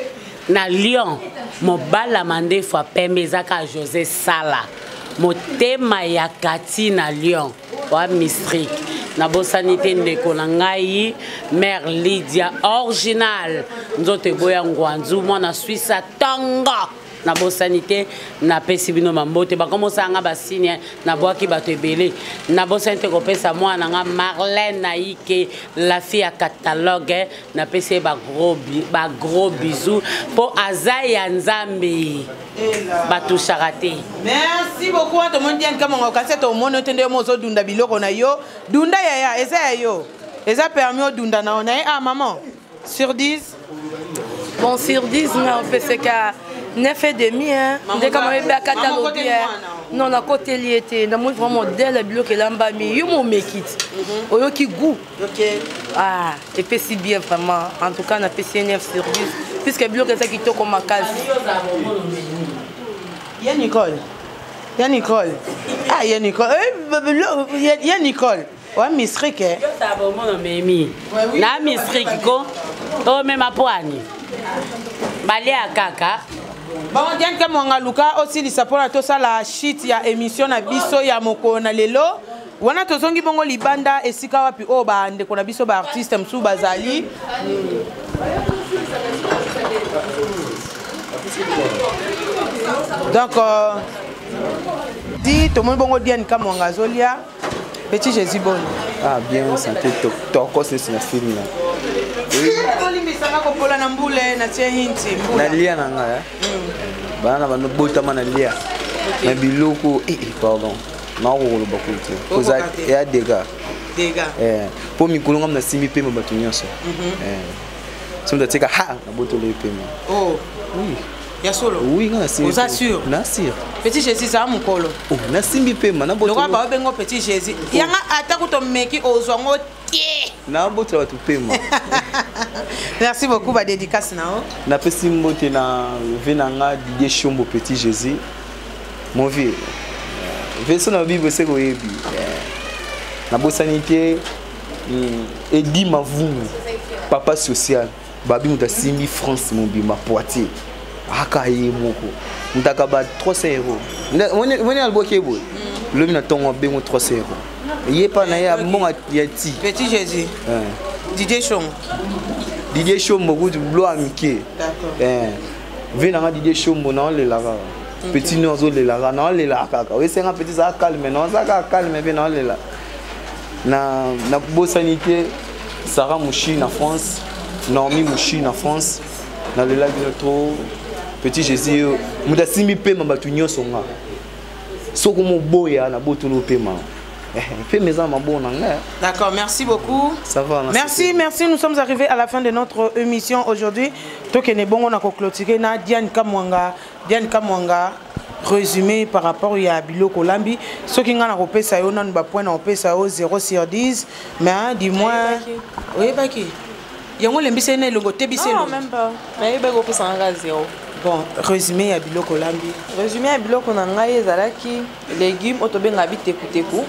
na Lyon mobala mandefu pembe zaka José Sala motema ya kati na Lyon wa Mistrik na bosanité ndeko na ngai mère Lydia original nzote boya ngwanzu mwana Suisse tonga na bosanité na pesi bino mambote ba komosa nga basine na boaki bato ebele na bosanité ko pesa mwana nga Marlène Naïke la fille à catalogue na pesi ba gros bisous pour Azaya Nzambe batu charate. Merci beaucoup à tout le monde qui a cassette au monde tende mozo dunda biloko na yo dunda ya eza yo eza permis dunda na on a maman sur 10. Bon sur 10 mais on fait ce qu'à 9,5 hein. Dès qu'on avait bien catalogue non na côté lié na moi vraiment dès le bloc lamba mi yo mon make it oyo ki goût. OK. Ah, et fait si bien vraiment en tout cas on a fait 9 sur 10 puisque bloc ça qui to comme ma case. Ya Nicole. Ya Nicole. Ah ya Nicole. Ya Nicole. Ouais Mistrik eh. Yo ta bon mon memi. Na Mistrik ko o même apoani. Balé à kaka. Bon, Diane Kamwanga Luka aussi lisapona to sala shit ya émission na biso ya moko na lelo. Wana tozongi bongo libanda esika wapi o ba ndeko na biso ba artiste msu bazali. Donc dit tout le monde bongo Diane Kamwanga Zolia petit Jésus bon. Ah bien santé toko c'est na film là. Nalia nanga bana bano botama nalia na biloko pardon na ko lo bakuti koza ya dega po mikolo ngam na simi pe mabatu nyonso so ndatika ha na botolo ipema oh oui ya solo oui nga simi vous assure na sir petit Jésus ça mukolo oh na simi pe na botolo lo ba bengo petit Jésus yanga atakuto meki ozwango na botolo tu pema. Merci beaucoup ba dédicace nao. Na pesi mbote na venanga Didier Chombo petit Jésus. Mon vieux. Verso na Bible c'est ko yebi. Na bosanité Edi Mavungu papa social. Babi muta simbi France mon bima Poitiers. Aka ye moko. Mutaka ba 300 €. Woni alboke boy. Le mina tongo bengo 300 €. Yé pas na ya bon ya ti. Petit Jésus. Didier Chombo. Didier Chombo goût bleu amitié. D'accord. Venanga Didier Chombo na le lara. Petit nozo le lara na le la kaka. Oui c'est un petit ça calme non ça calme bien na le la. Na beau sanité Sarah Mouchi na France, Naomi Mouchi na France. nalela bino trop petit Jésus moto asimbi pema bato nyonso nga soko moboya na botolo pema D'accord, merci beaucoup. Ça va, merci, nous sommes arrivés à la fin de notre émission aujourd'hui. Tokene bongo na ko clôturer na Diane Kamwanga, résumé par rapport à Biloko Lambi. Ce qui nga na ko pesa yo na ba point na pesa yo 0 sur 10, mais dis-moi oui baki. Yango lembise ne logo tebise non même pas. Mais ba ko pesa nga 0. Bon, résumé à Biloko Lambi. Résumé à Biloko na ngai ezalaki légumes otobenga bitekuteku.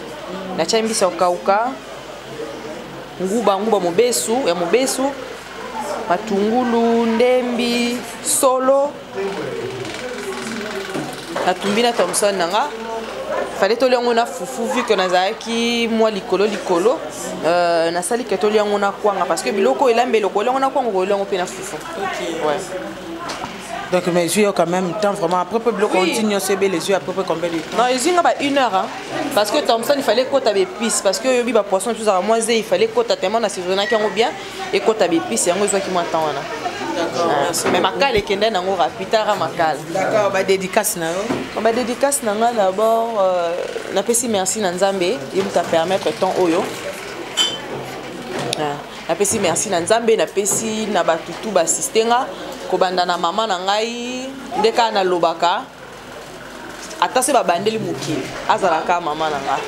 Na chambi sa kauka nguba mobesu ya mobesu matungulu ndembi solo natumbina Thomson nanga fallait to liango na fufu vu que nazaki moi likolo na sali que to liango na kwanga parce que biloko elambe lokolo liango na kwanga ko liango pe na fufu. OK. Ouais. Donc mes yeux quand même temps vraiment après peu bloc continue CB les yeux à peu près combien de temps? Non, les yeux pas 1 heure hein. Parce que Thomson il fallait côte avec épices parce que yobi ba poisson plus à moisé il fallait côte tellement dans saisonnier qui ont bien et côte avec épices yango zo qui m'attend là. D'accord. Mais makale kende nango rapide ra makale. D'accord, ba dédicace na yo. Ba dédicace na nga d'abord na pesi merci na Nzambe, il t'a permettre temps oyo. Na pesi merci na Nzambe, na pesi na batutu ba sistenga. Kobanda na mama na ngai ndeka na lobaka atase babandeli mukili azalaka mama na nga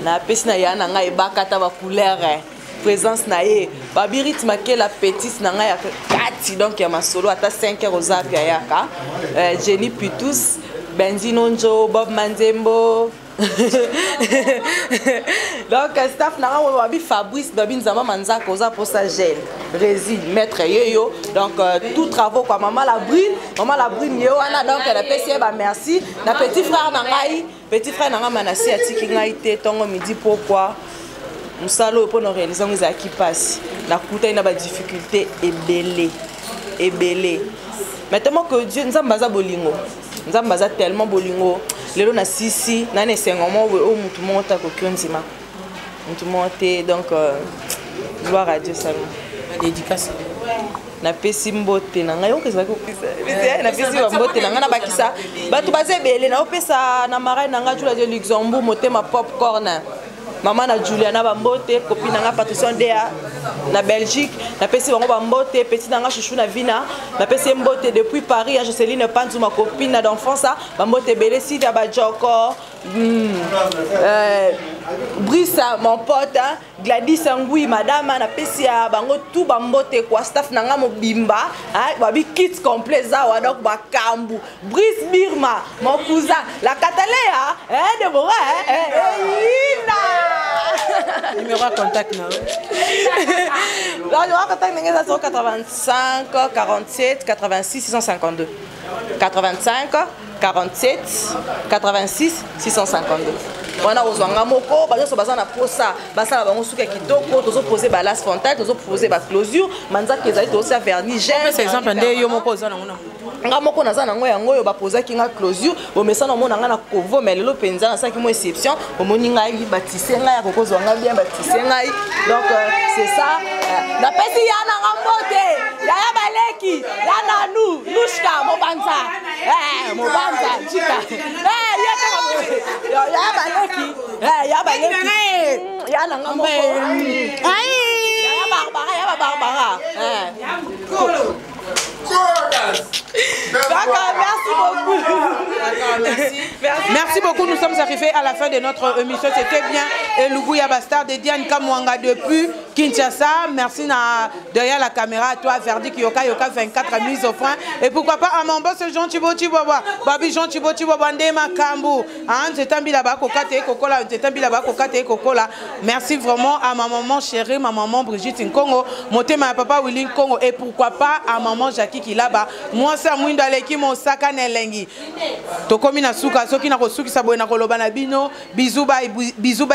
na pesi na ya na ngai bakata ba couleur présence na ye babirit makela petite na ngai kati donc ya masolo ata 5 heures ozapi yaka Jenny Pitus Benzino Njo Bob Manzembo donc staff na babi Fabrice babi nzamba manza koza pour sa gel résine maître yeyo donc tout travaux quoi maman la brune yo ana donc la PC ba merci na petit frère na ngai manasi atiki ngai te tongo midi pourquoi musalo pour nous réaliser nous aki passe na kuta ina ba difficulté ebele maintenant que Dieu nzamba bolingo nzamba tellement bolingo lelo na sisi na ne sengomo o mutu monta ko kyonzima mutu monte donc gloire à Dieu seulement dédicace na pesi mbote na ngai okezaka ko pesa na pesi mbote na ngai na bakisa batu bazebele na opesa na marai na ngai Julia de Luxembourg motema popcorn maman na Juliana Bambote copine nga Patricia Ndea na Belgique na pesi bango Bambote petit nga chouchou na Vina na pesi mbote depuis Paris à Joseline Panzu ma copine d'enfance Bambote Belesi da Bajoko Brissa mon pote Gladys Angui madame na pesi ya bango tout Bambote quoi staff nanga mobimba babi kits complet za wa donc bakambu Brice Birma mon cousin la Cataléa Deborah numéro à contact non. Le numéro à contact c'est 85 47 86 652. 85 47 86 652. Wana ozwanga moko bazo baza na posa basala bango suka kitoko tozo poser balas frontal tozo poser ba closure manza kezali tozo vernis gel par exemple nde yo moko ozana ngona nga moko naza nango yango yo bapoza ki nga closure bomesana mona nga na kovo mais lelo penza na saki mo exception omoni ngai batisse ngai ya kokozwa nga bien batisse ngai donc c'est ça na pesi yana ngambote ya baleki ya nanu lushka mobanza mobanza chika ya baleki ya baleki ya nanga moko ya barbara D'accord, merci beaucoup. Merci beaucoup, nous sommes arrivés à la fin de notre émission. C'était bien Elugouya Bastard de Diane Kamwanga depuis Kinshasa. Merci derrière la caméra à toi, Verdict Yoka 24 mises au point. Et pourquoi pas à mon boss Jean Thibaut Thibawa, Babi Jean Thibaut Thibawa Ndema Kambu. Merci vraiment à ma maman chérie, ma maman Brigitte Nkongo, ma papa Willy Nkongo et pourquoi pas à maman Jackie qui là-bas. Moi ça mwindo aleki mon saka nelengi. Tokomi na suka soki na kosuki sabo na koloba na bino bizuba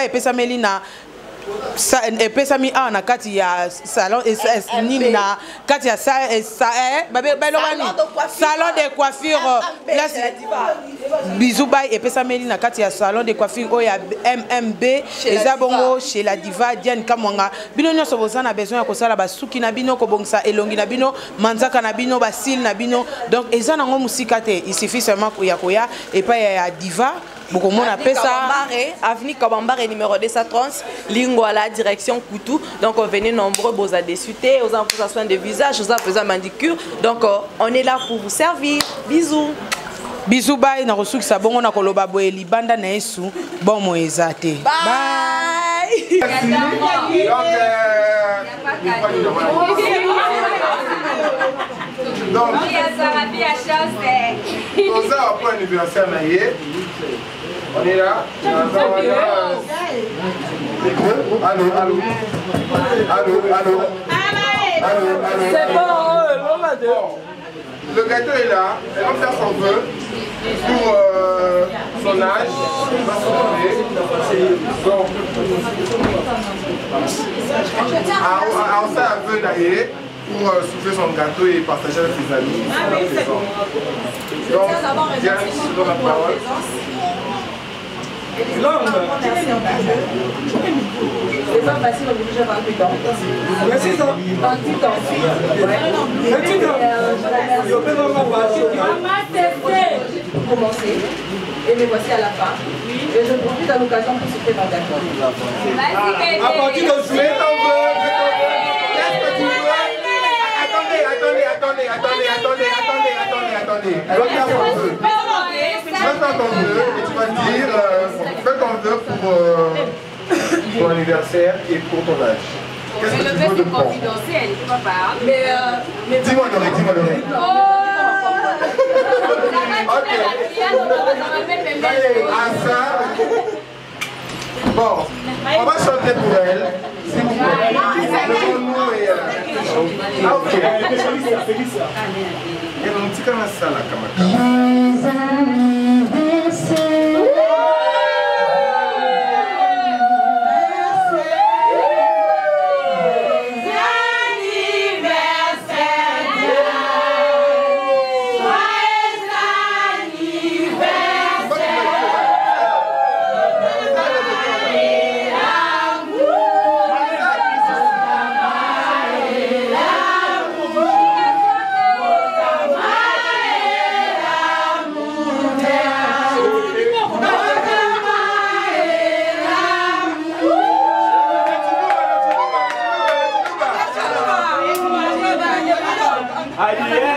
epesa melina epesa mi na kati ya salon nini na kati ya salon de coiffure place bisou bay et pesa meli na kati ya salon de coiffure o ya MMB eza bongo chez la diva Diane Kamwanga bino nyonso bozana besoin ya kosala basuki na bino kobongisa elongi na bino manzaka na bino basil na bino donc eza nango musika te il suffit seulement koya et pas ya diva beaucoup mon appelle ça avenue Kabambare numéro 230 Lingwala direction Koutou. Donc on venait nombreux aux a désuté aux en soins de visage aux en faisant manicure donc on est là pour vous servir. Bisous. Bisous bye na reçu ça bon on a koloba boye libanda na yesu bon moeza te bye. Donc on a un point anniversaire on est là. Allô. C'est bon, le gâteau est là, elle va faire son vœu pour son âge. Donc, on fait un vœu d'ailleurs pour souffler son gâteau et partager avec ses amis. Donc, Diane, je te donne la parole. C'est pas facile, on est déjà 28 ans. 26 ans. 28 ans. 28 ans. Pour commencer. Et me voici à la fin. Et je profite à l'occasion pour souffler mon gâteau. À partir de jouer ton vœu. Attendez. Elle va faire son vœu. Tu vas faire ton vœu et tu vas dire fais ton vœu pour ton anniversaire et pour ton âge. Qu'est-ce que tu veux de bon? Confidentiel, tu vas pas. Mais dis-moi l'oreille. Bon, on va chanter pour elle. S'il vous plaît. Levons-nous et... ok. Et on dit comme ça là, comme Allez.